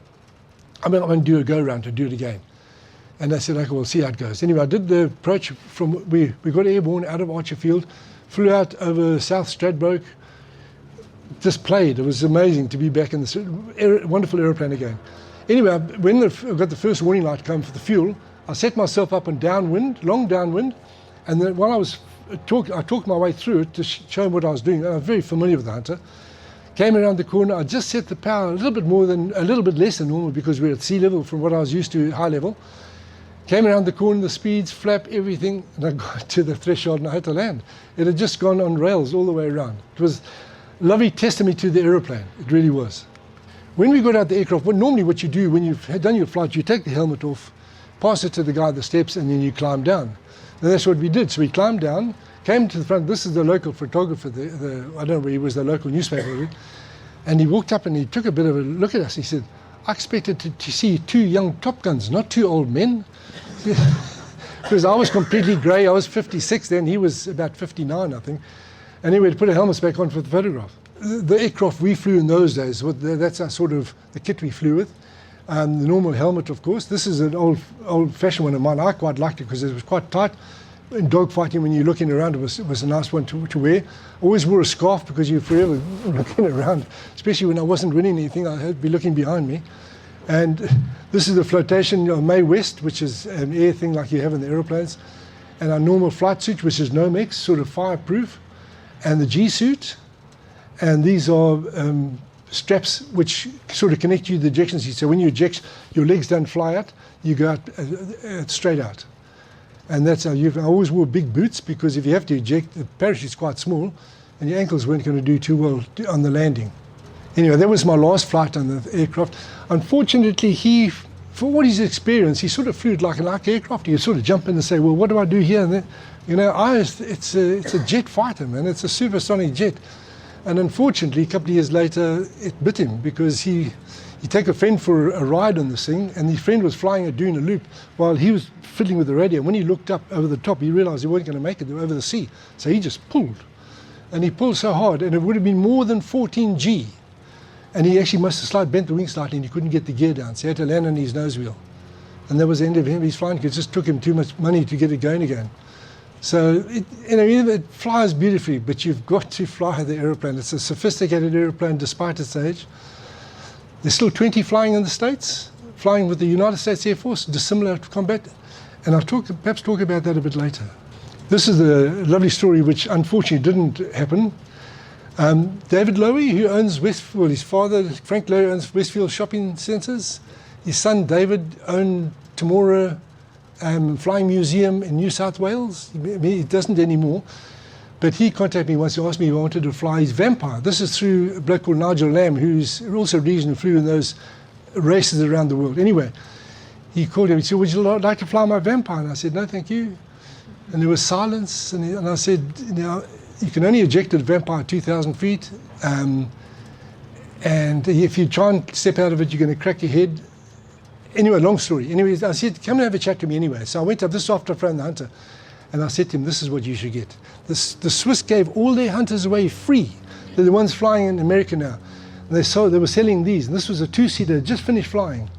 I'm going to do a go around to do it again. And I said, okay, we'll see how it goes. Anyway, I did the approach from, we got airborne out of Archerfield, flew out over South Stradbroke, just played. It was amazing to be back in this wonderful aeroplane again. Anyway, when I got the first warning light come for the fuel, I set myself up on downwind, long downwind, and then while I talked my way through it to show him what I was doing. I was very familiar with the Hunter. Came around the corner, I just set the power a little bit less than normal because we're at sea level from what I was used to, high level. Came around the corner, the speeds, flap, everything, and I got to the threshold and I had to land. It had just gone on rails all the way around. It was lovely testimony to the aeroplane, it really was. When we got out the aircraft, normally what you do when you've done your flight, you take the helmet off, pass it to the guy at the steps, and then you climb down. And that's what we did. So we climbed down, came to the front. This is the local photographer, I don't know where he was, the local newspaper. And he walked up and he took a bit of a look at us. He said, I expected to see two young Top Guns, not two old men. Because I was completely grey. I was 56 then. He was about 59, I think. And anyway, to put our helmets back on for the photograph. The aircraft we flew in those days, that's our sort of the kit we flew with. The normal helmet, of course. This is an old-fashioned one of mine. I quite liked it because it was quite tight. In dogfighting, when you're looking around, it was a nice one to wear. Always wore a scarf because you're forever looking around, especially when I wasn't winning anything. I'd be looking behind me. And this is the flotation of Mae West, which is an air thing like you have in the aeroplanes. And our normal flight suit, which is Nomex, sort of fireproof. And the G suit. And these are straps which sort of connect you to the ejection seat. So when you eject, your legs don't fly out, you go out straight out. And that's how I always wore big boots, because if you have to eject, the parachute's quite small, and your ankles weren't going to do too well on the landing. Anyway, that was my last flight on the aircraft. Unfortunately, for all his experience, he sort of flew it like an aircraft. He'd sort of jump in and say, well, what do I do here? And then, it's a jet fighter, man. It's a supersonic jet. And unfortunately, a couple of years later, it bit him, because he take a friend for a ride on this thing, and his friend was flying it, doing a loop, while he was fiddling with the radio. When he looked up over the top, he realized he wasn't going to make it. They were over the sea. So he just pulled. And he pulled so hard, and it would have been more than 14 G. And he actually must have bent the wing slightly, and he couldn't get the gear down. So he had to land on his nose wheel. And that was the end of him. His flying, it just took him too much money to get it going again. So it flies beautifully, but you've got to fly the aeroplane. It's a sophisticated aeroplane despite its age. There's still 20 flying in the States, flying with the United States Air Force, dissimilar combat. And I'll perhaps talk about that a bit later. This is a lovely story which unfortunately didn't happen. David Lowy, who owns Westfield, his father, Frank Lowy, owns Westfield Shopping Centres. His son, David, owned Temora Flying Museum in New South Wales. He doesn't anymore. But he contacted me once. He asked me if I wanted to fly his Vampire. This is through a bloke called Nigel Lamb, who's also a region who flew in those races around the world. Anyway, he called him. He said, would you like to fly my Vampire? And I said, no, thank you. And there was silence. And I said, you can only eject at Vampire 2,000 feet. And if you try and step out of it, you're going to crack your head. Anyway, long story. Anyway, I said, come and have a chat to me anyway. So I went up this after I flown the Hunter. And I said to him, this is what you should get. The Swiss gave all their Hunters away free. They're the ones flying in America now. And they were selling these. And this was a two-seater, just finished flying.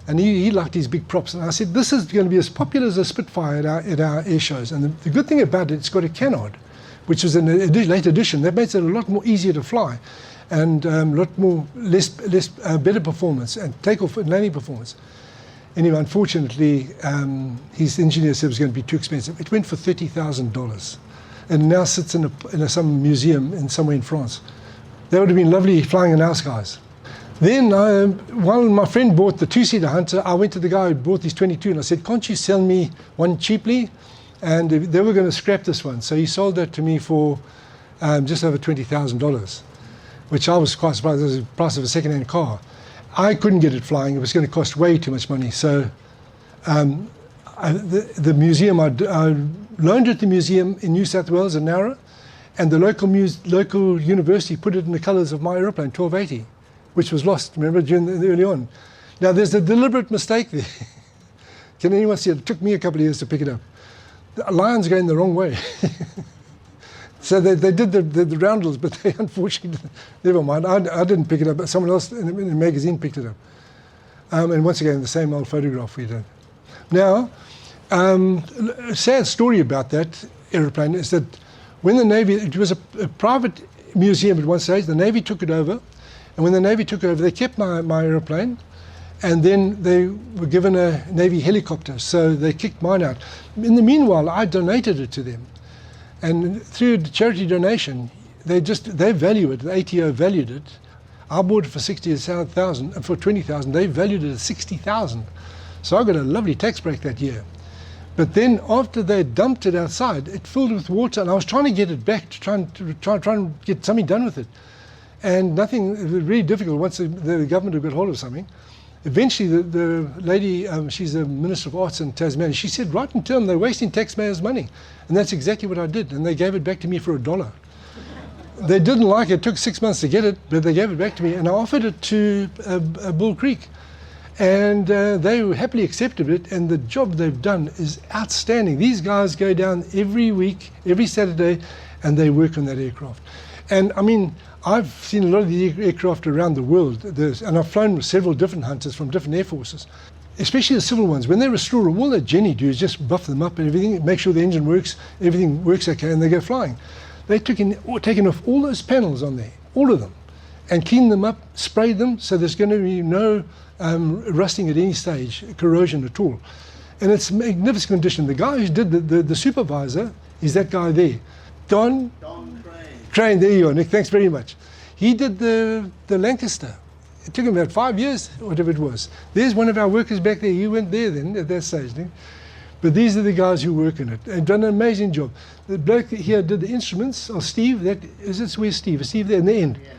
And he liked these big props. And I said, this is going to be as popular as a Spitfire at our air shows. And the good thing about it, it's got a canard, which was a late addition. That makes it a lot more easier to fly, and a lot more better performance and takeoff and landing performance. Anyway, unfortunately, his engineer said it was going to be too expensive. It went for $30,000, and now sits in some museum somewhere in France. That would have been lovely flying in our skies. Then, while my friend bought the two-seater Hunter, I went to the guy who bought these 22, and I said, can't you sell me one cheaply? And they were going to scrap this one. So he sold that to me for just over $20,000, which I was quite surprised. It was the price of a second-hand car. I couldn't get it flying. It was going to cost way too much money. So the museum, I loaned it to the museum in New South Wales in Nowra, and the local university put it in the colours of my aeroplane, 1280, which was lost, remember, early on. Now, there's a deliberate mistake there. Can anyone see it? It took me a couple of years to pick it up. The line's going the wrong way. So they did the roundels, but they unfortunately, never mind. I didn't pick it up, but someone else in the magazine picked it up. And once again, the same old photograph we did. Now, a sad story about that aeroplane is that when the Navy, it was a private museum at one stage, the Navy took it over, and when the Navy took it over, they kept my aeroplane, and then they were given a Navy helicopter, so they kicked mine out. In the meanwhile, I donated it to them. And through the charity donation, they value it, the ATO valued it. I bought it for $60,000, for $20,000, they valued it at $60,000. So I got a lovely tax break that year. But then after they dumped it outside, it filled with water, and I was trying to get it back to try and get something done with it. And nothing, it was really difficult once the government had got hold of something. Eventually, the lady, she's a Minister of Arts in Tasmania, she said, right and tell them they're wasting taxpayers' money. And that's exactly what I did. And they gave it back to me for $1. They didn't like it. It took 6 months to get it, but they gave it back to me. And I offered it to Bull Creek. And they happily accepted it. And the job they've done is outstanding. These guys go down every week, every Saturday, and they work on that aircraft. And I mean, I've seen a lot of the aircraft around the world, and I've flown with several different hunters from different air forces, especially the civil ones. When they restore them, all that Jenny do is just buff them up and everything, make sure the engine works, everything works okay, and they go flying. They've taken off all those panels on there, all of them, and cleaned them up, sprayed them, so there's going to be no rusting at any stage, corrosion at all. And it's magnificent condition. The guy who did the supervisor is that guy there. Don Crane, there you are, Nick, thanks very much. He did the Lancaster. It took him about 5 years, whatever it was. There's one of our workers back there. You went there then, at that stage, Nick. But these are the guys who work in it and done an amazing job. The bloke here did the instruments, Steve, where's Steve? Is Steve there in the end? Yeah.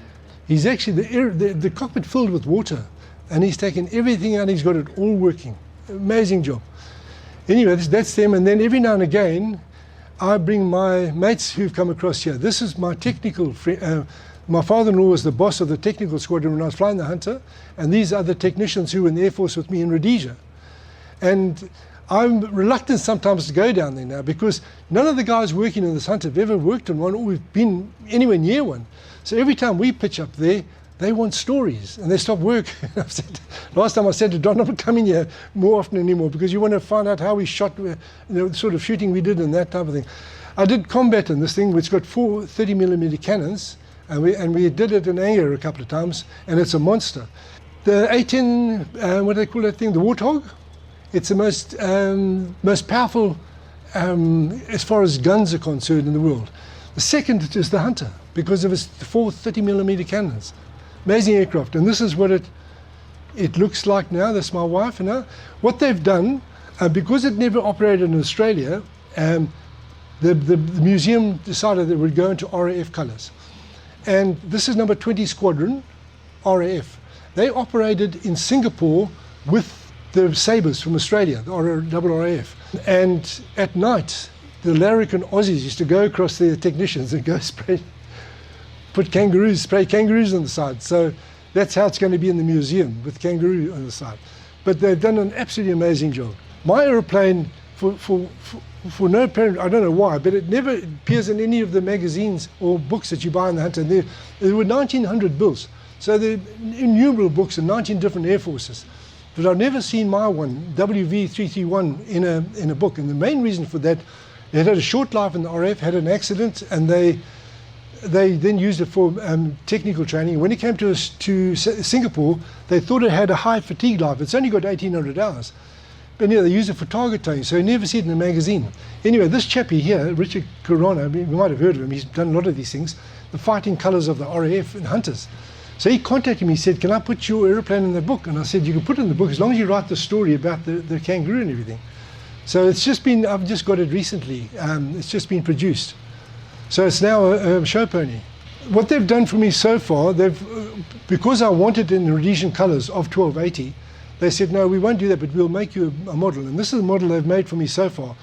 He's actually the cockpit filled with water, and he's taken everything out, he's got it all working. Amazing job. Anyway, that's them, and then every now and again, I bring my mates who've come across here. This is my technical friend. My father-in-law was the boss of the technical squadron when I was flying the Hunter, and these are the technicians who were in the Air Force with me in Rhodesia. And I'm reluctant sometimes to go down there now because none of the guys working in this Hunter have ever worked on one or we've been anywhere near one. So every time we pitch up there, they want stories and they stop work. Last time I said to Don, I'm not coming here more often anymore because you want to find out how we shot, the sort of shooting we did and that type of thing. I did combat in this thing which got 4 30mm cannons and we did it in anger a couple of times and it's a monster. The A10, what do they call that thing, the Warthog? It's the most powerful as far as guns are concerned in the world. The second is the Hunter because of its 4 30mm cannons. Amazing aircraft, and this is what it looks like now. That's my wife now. What they've done, because it never operated in Australia, the museum decided that it would go into RAF colours. And this is number 20 Squadron, RAF. They operated in Singapore with the Sabres from Australia, the RAF. And at night, the larrikin Aussies used to go across their technicians and go spray kangaroos on the side. So that's how it's going to be in the museum, with kangaroo on the side. But they've done an absolutely amazing job. My aeroplane, for no apparent, I don't know why, but it never appears in any of the magazines or books that you buy in the Hunter. There were 1,900 builds. So there are innumerable books in 19 different air forces. But I've never seen my one, WV331, in a book. And the main reason for that, it had a short life in the RAF, had an accident, and they then used it for technical training. When it came to Singapore, they thought it had a high fatigue life. It's only got 1,800 hours. But yeah, they used it for target training, so you never see it in a magazine. Anyway, this chappie here, Richard Corona, I mean, you might have heard of him, he's done a lot of these things, the fighting colours of the RAF and Hunters. So he contacted me, he said, can I put your aeroplane in the book? And I said, you can put it in the book as long as you write the story about the kangaroo and everything. So it's just been, I've just got it recently, it's just been produced. So it's now a show pony. What they've done for me so far, because I wanted in the Rhodesian colours of 1280, they said, no, we won't do that, but we'll make you a model. And this is the model they've made for me so far.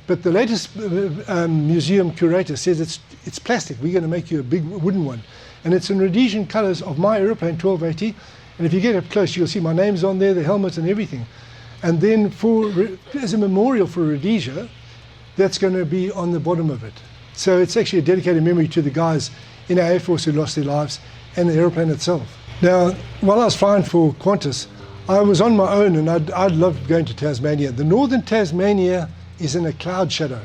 But the latest museum curator says it's plastic. We're going to make you a big wooden one. And it's in Rhodesian colours of my aeroplane, 1280. And if you get up close, you'll see my name's on there, the helmet and everything. And then as a memorial for Rhodesia, that's going to be on the bottom of it. So it's actually a dedicated memory to the guys in our Air Force who lost their lives and the aeroplane itself. Now, while I was flying for Qantas, I was on my own and I loved going to Tasmania. The northern Tasmania is in a cloud shadow.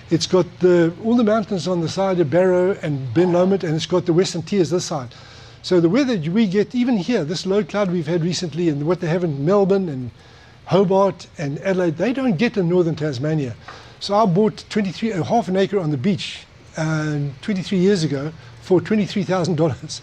It's got all the mountains on the side of Barrow and Ben Lomond, and it's got the Western Tiers this side. So the weather we get, even here, this low cloud we've had recently and what they have in Melbourne and Hobart and Adelaide, they don't get in northern Tasmania. So I bought half an acre on the beach 23 years ago for $23,000.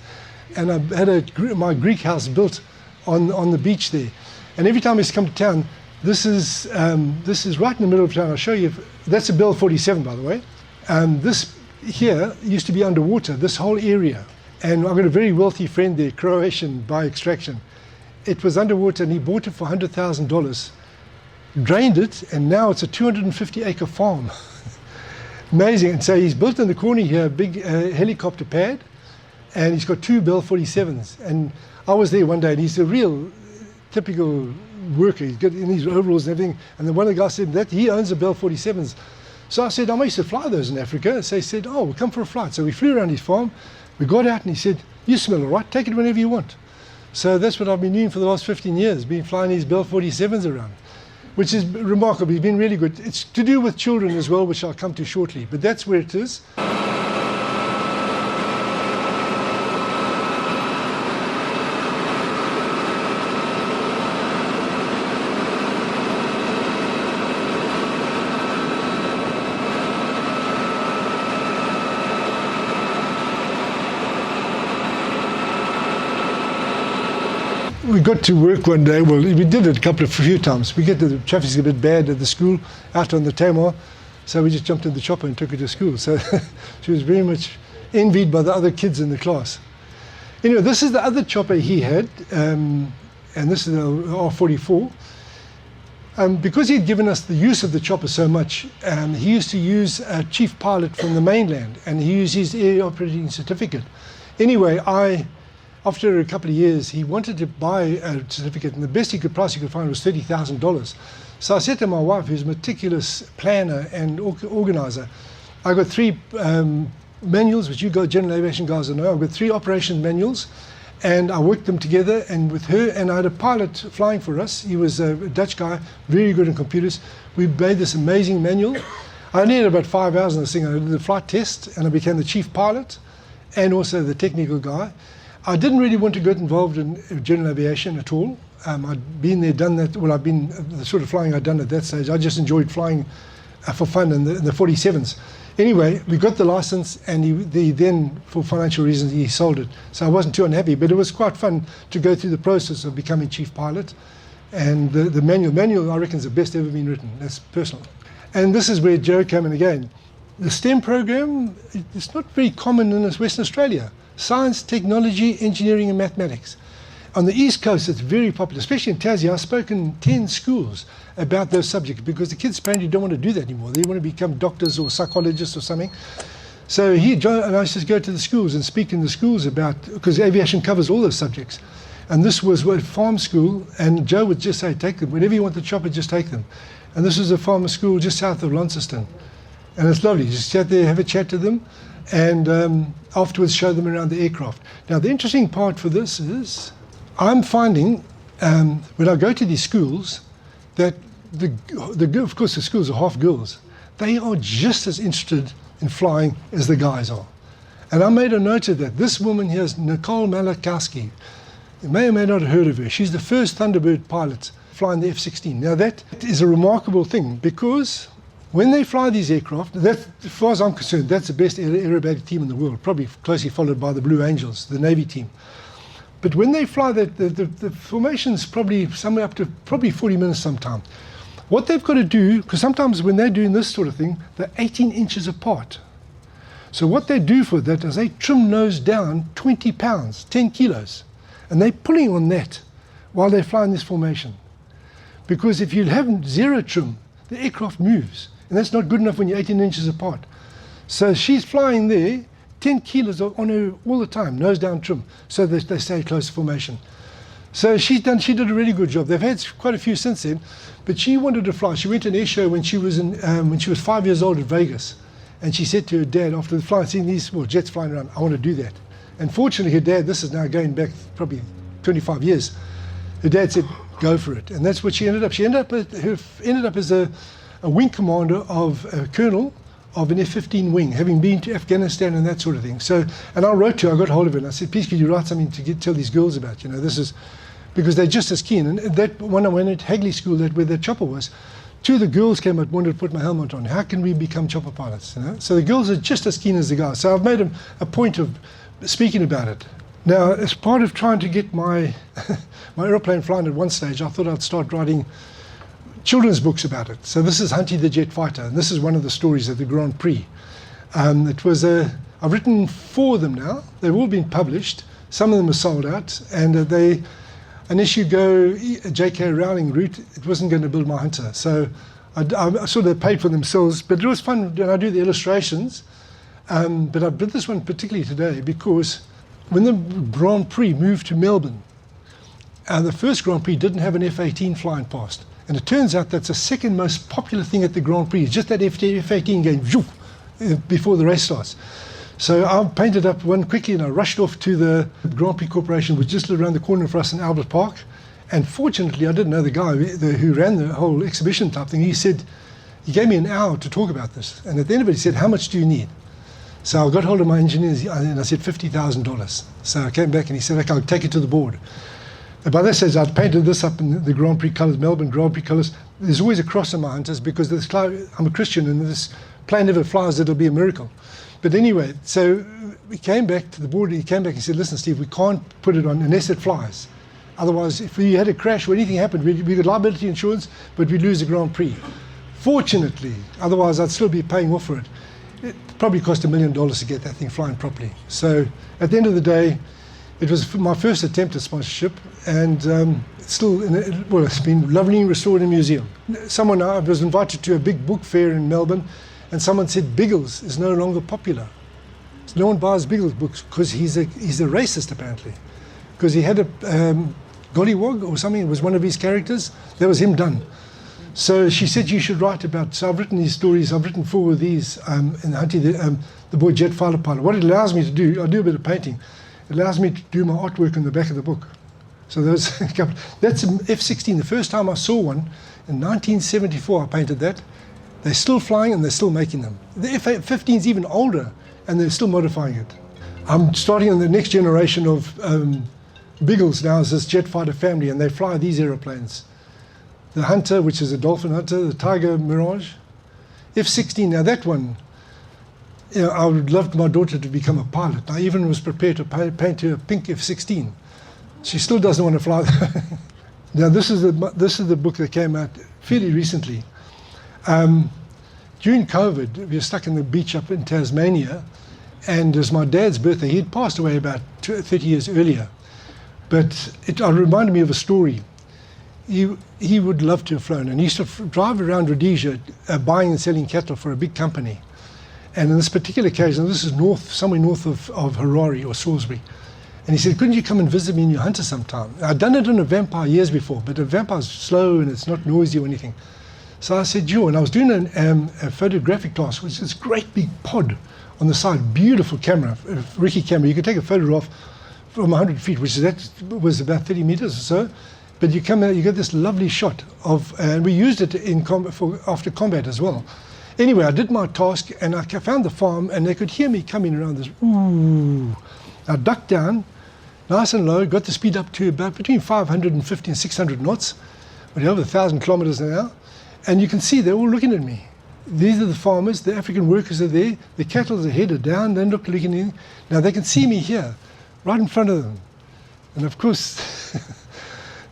And I had my Greek house built on the beach there. And every time I used to come to town, this is right in the middle of town. I'll show you. That's a Bell 47, by the way. This here used to be underwater, this whole area. And I've got a very wealthy friend there, Croatian by extraction. It was underwater and he bought it for $100,000. Drained it, and now it's a 250-acre farm. Amazing. And so he's built in the corner here a big helicopter pad, and he's got 2 Bell 47s. And I was there one day, and he's a real typical worker. He's got in his overalls and everything. And then one of the guys said that he owns the Bell 47s. So I said, I used to fly those in Africa. So he said, oh, we'll come for a flight. So we flew around his farm. We got out and he said, you smell all right, take it whenever you want. So that's what I've been doing for the last 15 years, been flying these Bell 47s around, which is remarkable. He's been really good. It's to do with children as well, which I'll come to shortly, but that's where it is. We got to work one day, well, we did it a few times. We get the traffic's a bit bad at the school, out on the Tamar, so we just jumped in the chopper and took her to school. So she was very much envied by the other kids in the class. Anyway, this is the other chopper he had, and this is the R44. Because he'd given us the use of the chopper so much, he used to use a chief pilot from the mainland, and he used his air operating certificate. Anyway, after a couple of years, he wanted to buy a certificate, and the best price he could find was $30,000. So I said to my wife, who's a meticulous planner and organizer, I got 3 manuals, which you general aviation guys will know. I've got 3 operation manuals, and I worked them together, and with her, and I had a pilot flying for us. He was a Dutch guy, very good in computers. We made this amazing manual. I only had about 5 hours on this thing. I did the flight test, and I became the chief pilot, and also the technical guy. I didn't really want to get involved in general aviation at all. I'd been there, done that. Well, I've been the sort of flying I'd done at that stage. I just enjoyed flying for fun in the 47s. Anyway, we got the license, and he then, for financial reasons, he sold it. So I wasn't too unhappy, but it was quite fun to go through the process of becoming chief pilot. And the manual, I reckon, is the best ever been written. That's personal. And this is where Joe came in again. The STEM program, it's not very common in Western Australia. Science, technology, engineering and mathematics. On the East Coast it's very popular, especially in Tassie. I've spoken in 10 schools about those subjects because the kids apparently don't want to do that anymore. They want to become doctors or psychologists or something. So Joe and I used to go to the schools and speak in the schools about, because aviation covers all those subjects. And this was a farm school, and Joe would just say, take them. Whenever you want the chopper, just take them. And this was a farmer school just south of Launceston. And it's lovely, just sit there, have a chat to them, and afterwards show them around the aircraft. Now the interesting part for this is, I'm finding when I go to these schools that of course the schools are half girls, they are just as interested in flying as the guys are. And I made a note of that. This woman here is Nicole Malakowski. You may or may not have heard of her. She's the first Thunderbird pilot flying the F-16. Now that is a remarkable thing, because when they fly these aircraft, as far as I'm concerned, that's the best aerobatic team in the world, probably closely followed by the Blue Angels, the Navy team. But when they fly, the formation's probably somewhere up to probably 40 minutes sometime. What they've got to do, because sometimes when they're doing this sort of thing, they're 18 inches apart. So what they do for that is they trim nose down 20 pounds, 10 kilos, and they're pulling on that while they're flying this formation. Because if you have zero trim, the aircraft moves. And that's not good enough when you're 18 inches apart. So she's flying there, 10 kilos on her all the time, nose down trim, so that they stay close to formation. So she did a really good job. They've had quite a few since then, but she wanted to fly. She went to an air show when she was 5 years old at Vegas. And she said to her dad, after the flight, seeing these jets flying around, I want to do that. And fortunately, her dad, this is now going back probably 25 years, her dad said, go for it. And that's what she ended up. She ended up as a wing commander of a colonel of an F-15 wing, having been to Afghanistan and that sort of thing. So, and I wrote to her, I got hold of her, and I said, please could you write something to tell these girls about, this is, because they're just as keen. And that when I went at Hagley School, where the chopper was, 2 of the girls came up, wanted to put my helmet on. How can we become chopper pilots? So the girls are just as keen as the guys. So I've made a point of speaking about it. Now, as part of trying to get my aeroplane flying at one stage, I thought I'd start writing children's books about it. So this is Hunty the Jet Fighter, and this is one of the stories at the Grand Prix. I've written 4 of them now. They've all been published. Some of them are sold out, and unless you go a J.K. Rowling route, it wasn't going to build my Hunter. So I sort of paid for themselves, but it was fun, and I do the illustrations. But I did this one particularly today because when the Grand Prix moved to Melbourne, the first Grand Prix didn't have an F-18 flying past. And it turns out that's the second most popular thing at the Grand Prix, just that F18 going before the race starts. So I painted up one quickly and I rushed off to the Grand Prix Corporation, which was just around the corner for us in Albert Park. And fortunately, I didn't know the guy who ran the whole exhibition type thing. He gave me an hour to talk about this. And at the end of it, he said, how much do you need? So I got hold of my engineers and I said $50,000. So I came back and he said, okay, I'll take it to the board. And by that stage, I'd painted this up in the Grand Prix colours, Melbourne Grand Prix colours. There's always a cross in my hunters because I'm a Christian and this plane never flies, it'll be a miracle. But anyway, so we came back to the board. He came back and said, listen, Steve, we can't put it on unless it flies. Otherwise, if we had a crash or anything happened, we got liability insurance, but we'd lose the Grand Prix. Fortunately, otherwise I'd still be paying off for it. It probably cost $1 million to get that thing flying properly. So at the end of the day, it was my first attempt at sponsorship, and it's been lovely restored in a museum. I was invited to a big book fair in Melbourne, and someone said Biggles is no longer popular. So no one buys Biggles books because he's a racist apparently, because he had a gollywog or something. It was one of his characters. That was him done. So she said you should write about. So I've written these stories. I've written 4 of these in hunting the boy jet fighter pilot. What it allows me to do, I do a bit of painting. It allows me to do my artwork on the back of the book. So there's a couple. That's an F-16. The first time I saw one in 1974, I painted that. They're still flying and they're still making them. The F-15 is even older and they're still modifying it. I'm starting on the next generation of Biggles now as this jet fighter family, and they fly these aeroplanes. The Hunter, which is a Dolphin Hunter, the Tiger Mirage, F-16. Now that one, I would love my daughter to become a pilot. I even was prepared to paint her a pink F-16. She still doesn't want to fly. Now this is the book that came out fairly recently. During COVID, we were stuck in the beach up in Tasmania, and it was my dad's birthday. He had passed away about 30 years earlier, but it reminded me of a story. He would love to have flown, and he used to drive around Rhodesia buying and selling cattle for a big company. And on this particular occasion, this is somewhere north of Harare or Salisbury, and he said, couldn't you come and visit me in your hunter sometime? I'd done it on a vampire years before, but a vampire's slow and it's not noisy or anything. So I said, and I was doing a photographic class, which is this great big pod on the side, beautiful camera, Ricky camera. You can take a photograph from 100 feet, which was about 30 meters or so. But you come out, you get this lovely shot of, and we used it after combat as well. Anyway, I did my task and I found the farm, and they could hear me coming around this, ooh. I ducked down, nice and low, got the speed up to about between 550 and 600 knots, but over 1,000 kilometers an hour. And you can see they're all looking at me. These are the farmers, the African workers are there, the cattle are headed down, they're not looking in. Now they can see me here, right in front of them. And of course,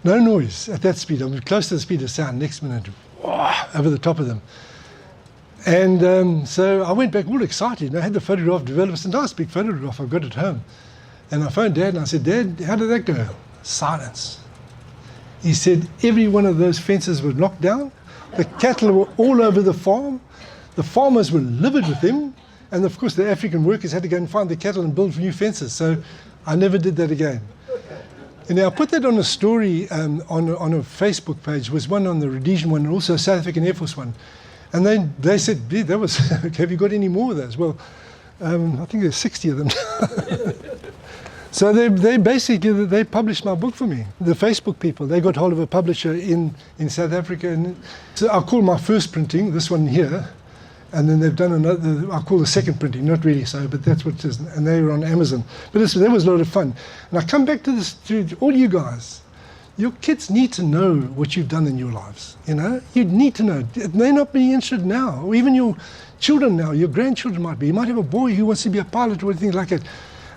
no noise at that speed. I'm close to the speed of sound. Next minute, over the top of them. And so I went back all excited. I had the photograph developed. It's a nice big photograph I've got at home. And I phoned Dad and I said, Dad, how did that go? Silence. He said, every one of those fences was knocked down. The cattle were all over the farm. The farmers were livid with them. And of course, the African workers had to go and find the cattle and build new fences. So I never did that again. And I put that on a story on a Facebook page. Was one on the Rhodesian one and also a South African Air Force one. And then they said, that was, have you got any more of those? Well, I think there's 60 of them. So they basically, they published my book for me. The Facebook people, they got hold of a publisher in South Africa. And so I'll call my first printing, this one here, and then they've done another, I'll call the second printing, not really so, but that's what it is. And they were on Amazon. But that was a lot of fun. And I come back to this, to all you guys. Your kids need to know what you've done in your lives, you know? You need to know. It may not be interested now, or even your children now, your grandchildren might be. You might have a boy who wants to be a pilot or anything like that.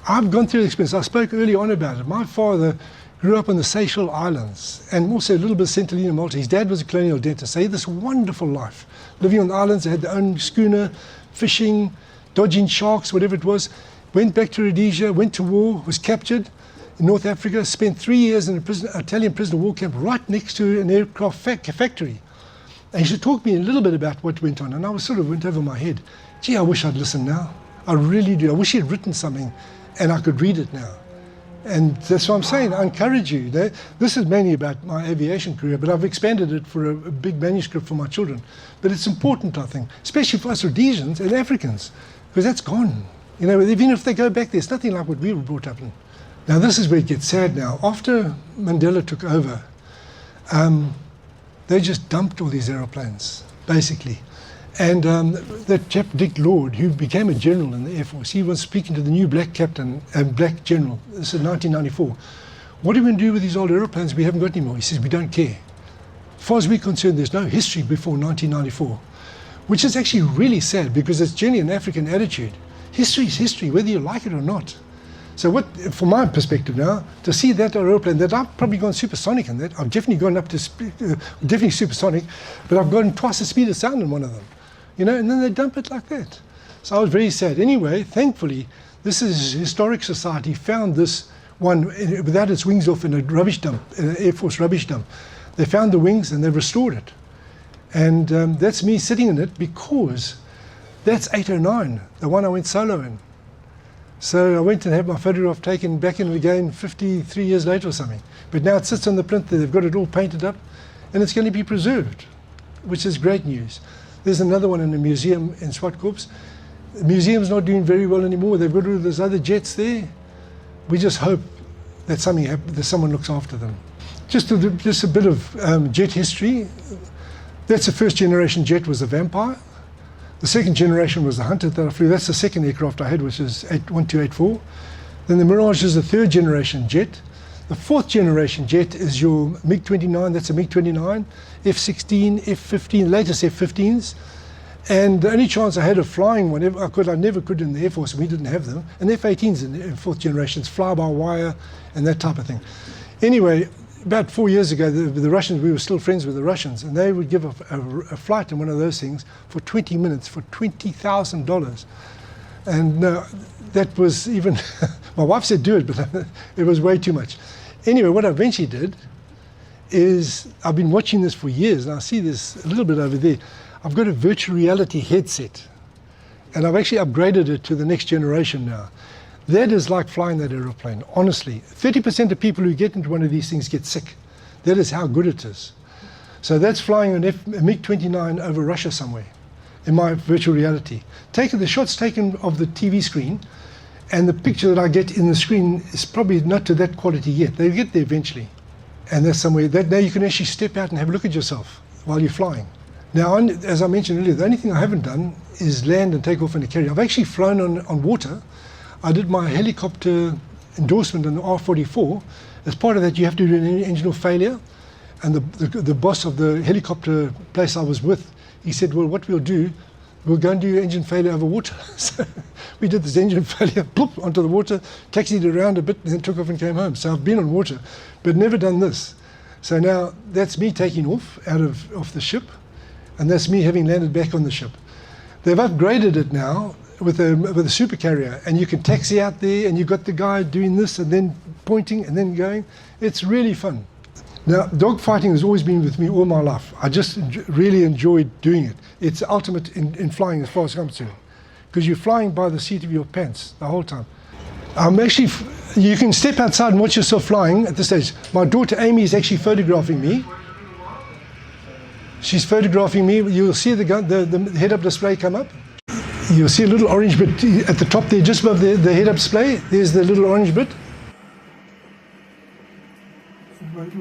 I've gone through the experience. I spoke early on about it. My father grew up on the Seychelles Islands and also a little bit of St. Helena, Malta. His dad was a colonial dentist. They had this wonderful life. Living on the islands, they had their own schooner, fishing, dodging sharks, whatever it was. Went back to Rhodesia, went to war, was captured in North Africa, spent 3 years in an Italian prisoner of war camp right next to an aircraft factory. And he should talk to me a little bit about what went on. And I was sort of went over my head. Gee, I wish I'd listened now. I really do. I wish he had written something and I could read it now. And that's what I'm saying. I encourage you. This is mainly about my aviation career, but I've expanded it for a big manuscript for my children. But it's important, I think, especially for us Rhodesians and Africans, because that's gone. You know, even if they go back there, it's nothing like what we were brought up in. Now, this is where it gets sad now. After Mandela took over, they just dumped all these aeroplanes, basically. And that chap, Dick Lord, who became a general in the Air Force, he was speaking to the new black captain and black general. This is 1994. What are we going to do with these old aeroplanes? We haven't got any more. He says, we don't care. As far as we're concerned, there's no history before 1994, which is actually really sad because it's generally an African attitude. History is history, whether you like it or not. So what, from my perspective now, to see that aeroplane, that I've probably gone supersonic in that, I've definitely gone up to, definitely supersonic, but I've gone twice the speed of sound in one of them. You know, and then they dump it like that. So I was very sad. Anyway, thankfully, this is Historic Society found this one without its wings off in a rubbish dump, in an Air Force rubbish dump. They found the wings and they've restored it. And that's me sitting in it because that's 809, the one I went solo in. So I went and had my photograph taken back in again 53 years later or something. But now it sits on the plinth there, they've got it all painted up, and it's going to be preserved, which is great news. There's another one in a museum in Swartkorps. The museum's not doing very well anymore. They've got all those other jets there. We just hope that something that someone looks after them. Just a bit of jet history. That's the first generation jet, was the Vampire. The second generation was the Hunter that I flew. That's the second aircraft I had, which is 1284. Then the Mirage is the third generation jet. The fourth generation jet is your MiG-29, that's a MiG-29, F-16, F-15, latest F-15s. And the only chance I had of flying one, I never could in the Air Force, and we didn't have them. And F-18s in fourth generations, fly-by-wire and that type of thing. Anyway, about 4 years ago, the Russians, we were still friends with the Russians, and they would give a flight in one of those things for 20 minutes for $20,000. And that was even, my wife said do it, but it was way too much. Anyway, what I eventually did is, I've been watching this for years, and I see this a little bit over there. I've got a virtual reality headset, and I've actually upgraded it to the next generation now. That is like flying that aeroplane, honestly. 30% of people who get into one of these things get sick. That is how good it is. So that's flying a MiG-29 over Russia somewhere, in my virtual reality. The shots taken of the TV screen, and the picture that I get in the screen is probably not to that quality yet. They'll get there eventually. And that's somewhere that now you can actually step out and have a look at yourself while you're flying. Now, as I mentioned earlier, the only thing I haven't done is land and take off in a carrier. I've actually flown on water. I did my helicopter endorsement on the R44. As part of that, you have to do an engine failure. And the boss of the helicopter place I was with, he said, well, what we'll do, we'll go and do engine failure over water. So we did this engine failure, ploop, onto the water, taxied around a bit, and then took off and came home. So I've been on water, but never done this. So now that's me taking off off the ship, and that's me having landed back on the ship. They've upgraded it now with a super carrier, and you can taxi out there, and you've got the guy doing this, and then pointing, and then going. It's really fun. Now, dogfighting has always been with me all my life. I just really enjoyed doing it. It's ultimate in flying as far as I'm concerned, because you're flying by the seat of your pants the whole time. You can step outside and watch yourself flying at this stage. My daughter Amy is actually photographing me. She's photographing me. You'll see the head-up display come up. You'll see a little orange bit at the top there, just above the head-up display. There's the little orange bit. Wait.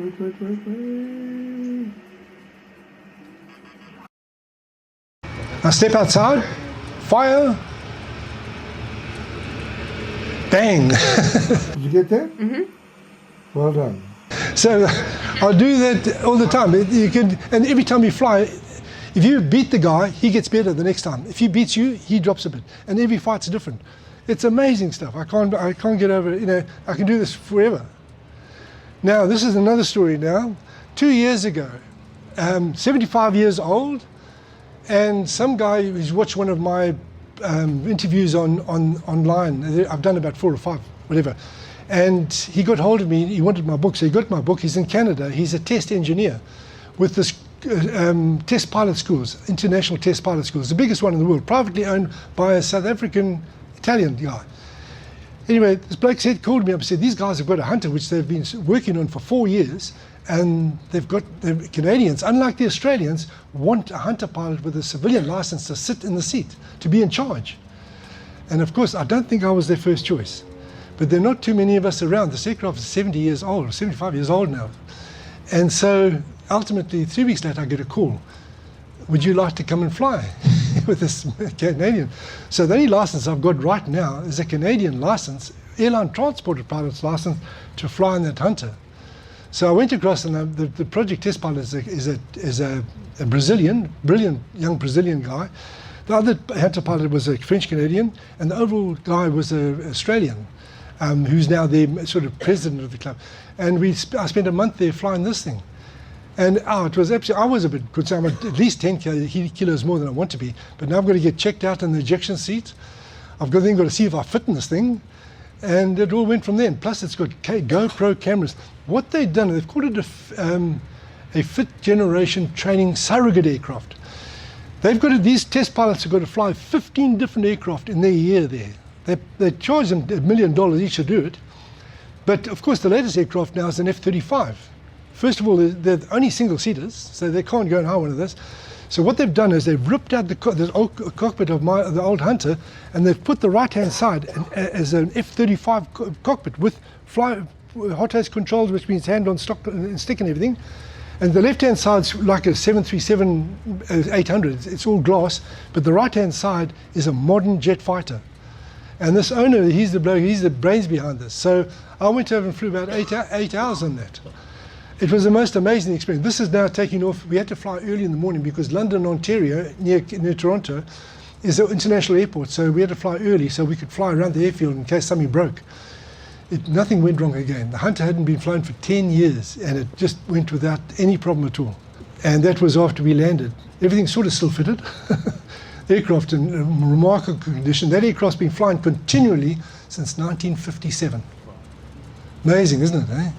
Now step outside, fire, bang. Did you get that? Mm-hmm. Well done. So I'll do that all the time. And every time you fly, if you beat the guy, he gets better the next time. If he beats you, he drops a bit. And every fight's different. It's amazing stuff. I can't get over it. I can do this forever. Now, this is another story now. 2 years ago, 75 years old, and some guy who's watched one of my interviews online. I've done about 4 or 5, whatever. And he got hold of me, he wanted my book, so he got my book. He's in Canada, he's a test engineer with this test pilot schools, international test pilot schools, the biggest one in the world, privately owned by a South African Italian guy. Anyway, this bloke called me up and said, these guys have got a hunter which they've been working on for 4 years, and the Canadians, unlike the Australians, want a hunter pilot with a civilian license to sit in the seat, to be in charge. And of course, I don't think I was their first choice. But there are not too many of us around. This aircraft is 70 years old, or 75 years old now. And so ultimately, 3 weeks later, I get a call. Would you like to come and fly with this Canadian? So the only license I've got right now is a Canadian license, airline transported pilot's license, to fly in that hunter. So I went across, and the project test pilot is a Brazilian, brilliant young Brazilian guy. The other hunter pilot was a French Canadian, and the overall guy was an Australian, who's now the sort of president of the club. And I spent a month there flying this thing. And it was absolutely, I was a bit concerned. I'm at least 10 kilos more than I want to be, but now I've got to get checked out in the ejection seat. I've got to see if I fit in this thing. And it all went from there. And plus, it's got GoPro cameras. What they've done, they've called it a fifth generation training surrogate aircraft. They've got these test pilots have got to fly 15 different aircraft in their year there. They charge them $1 million each to do it. But of course, the latest aircraft now is an F-35. First of all, they're only single-seaters, so they can't go and hire one of this. So what they've done is they've ripped out the old cockpit of the old Hunter, and they've put the right-hand side as an F-35 cockpit with hot house controls, which means hand on stock and stick and everything. And the left-hand side's like a 737-800. It's all glass, but the right-hand side is a modern jet fighter. And this owner, he's the bloke, he's the brains behind this. So I went over and flew about 8 hours on that. It was the most amazing experience. This is now taking off. We had to fly early in the morning because London, Ontario, near Toronto, is an international airport. So we had to fly early so we could fly around the airfield in case something broke. Nothing went wrong again. The Hunter hadn't been flown for 10 years, and it just went without any problem at all. And that was after we landed. Everything sort of still fitted. Aircraft in remarkable condition. That aircraft's been flying continually since 1957. Amazing, isn't it, eh?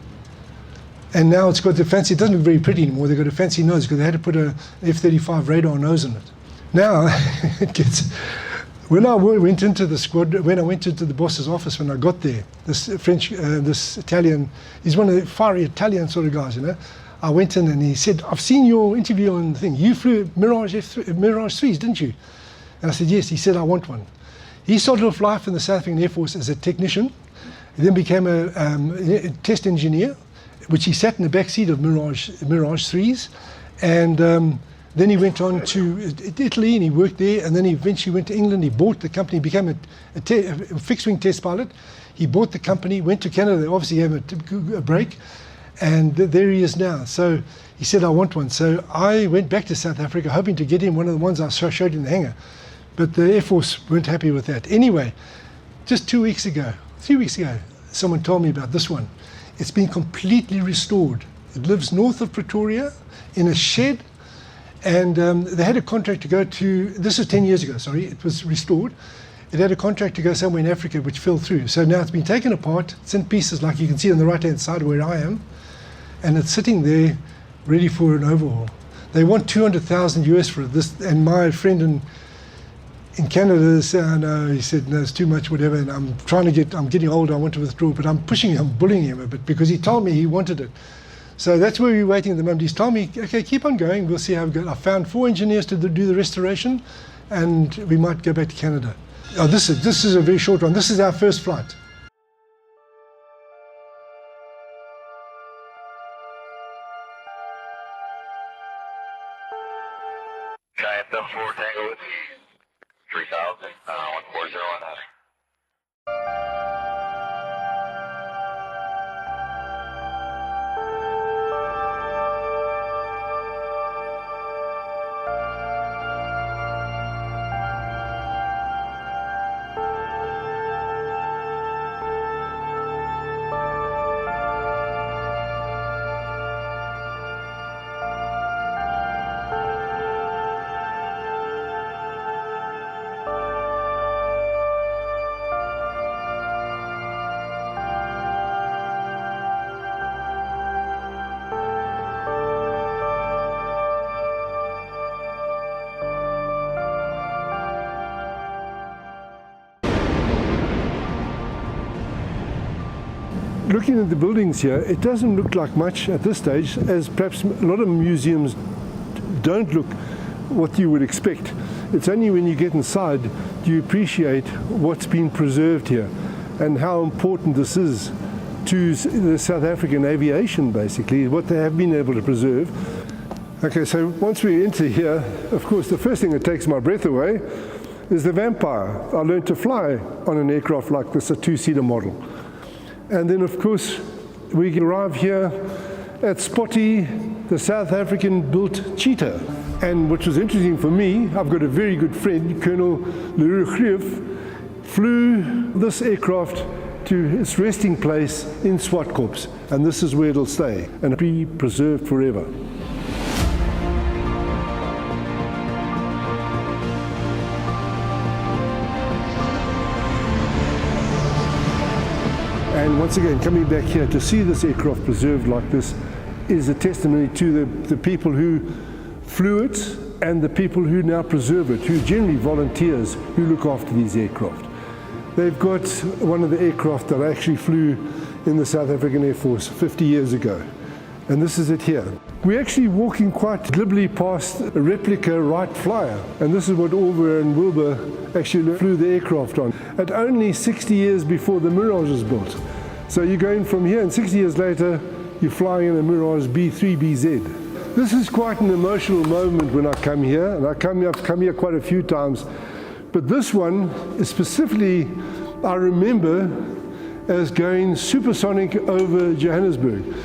And now it's got the fancy, it doesn't look very pretty anymore. They've got a fancy nose because they had to put an F-35 radar nose on it. Now, it gets, when I went into the squad, when I went into the boss's office when I got there, this this Italian, he's one of the fiery Italian sort of guys, you know. I went in and he said, I've seen your interview on the thing. You flew Mirage 3s, didn't you? And I said, yes. He said, I want one. He started off life in the South African Air Force as a technician. He then became a test engineer, which he sat in the back seat of Mirage 3s. And then he went on to Italy and he worked there. And then he eventually went to England. He bought the company, became a fixed-wing test pilot. He bought the company, went to Canada. They obviously gave a break. And there he is now. So he said, I want one. So I went back to South Africa, hoping to get him one of the ones I showed in the hangar. But the Air Force weren't happy with that. Anyway, just 3 weeks ago, someone told me about this one. It's been completely restored. It lives north of Pretoria in a shed. And they had a contract to go to, this was 10 years ago, sorry, it was restored. It had a contract to go somewhere in Africa, which fell through. So now it's been taken apart. It's in pieces, like you can see on the right-hand side where I am. And it's sitting there ready for an overhaul. They want 200,000 US for it. And my friend in Canada said, oh, no, he said, no, it's too much, whatever. And I'm getting older, I want to withdraw, but I'm pushing him, bullying him a bit because he told me he wanted it. So that's where we're waiting at the moment. He's told me, okay, keep on going. We'll see how it goes. I found 4 engineers to do the restoration, and we might go back to Canada. Oh, this is a very short one. This is our first flight. Siam 4 Tango 3000, 1401. looking at the buildings here, it doesn't look like much at this stage, as perhaps a lot of museums don't look what you would expect. It's only when you get inside do you appreciate what's been preserved here and how important this is to the South African aviation, basically, what they have been able to preserve. Okay, so once we enter here, of course, the first thing that takes my breath away is the Vampire. I learned to fly on an aircraft like this, a two-seater model. And then, of course, we arrive here at Spotty, the South African-built Cheetah. And which was interesting for me, I've got a very good friend, Colonel Leroux Greef, flew this aircraft to its resting place in Swartkorps. And this is where it'll stay and be preserved forever. And once again, coming back here to see this aircraft preserved like this is a testimony to the people who flew it and the people who now preserve it, who are generally volunteers who look after these aircraft. They've got one of the aircraft that I actually flew in the South African Air Force 50 years ago. And this is it here. We're actually walking quite glibly past a replica Wright Flyer. And this is what Orver and Wilbur actually flew the aircraft on, at only 60 years before the Mirage was built. So you're going from here, and 60 years later, you're flying in a Mirage B3BZ. This is quite an emotional moment when I come here, and I've come here quite a few times. But this one is specifically, I remember as going supersonic over Johannesburg.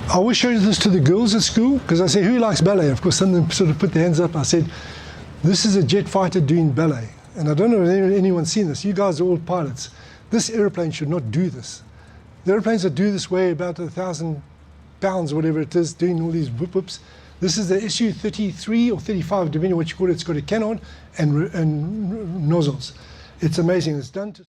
I always show this to the girls at school, because I say, who likes ballet? Of course, some of them sort of put their hands up. I said, this is a jet fighter doing ballet. And I don't know if anyone's seen this. You guys are all pilots. This airplane should not do this. The airplanes that do this weigh about 1,000 pounds, whatever it is, doing all these whoop-whoops. This is the Su-33 or 35, depending on what you call it. It's got a cannon and nozzles. It's amazing. It's done to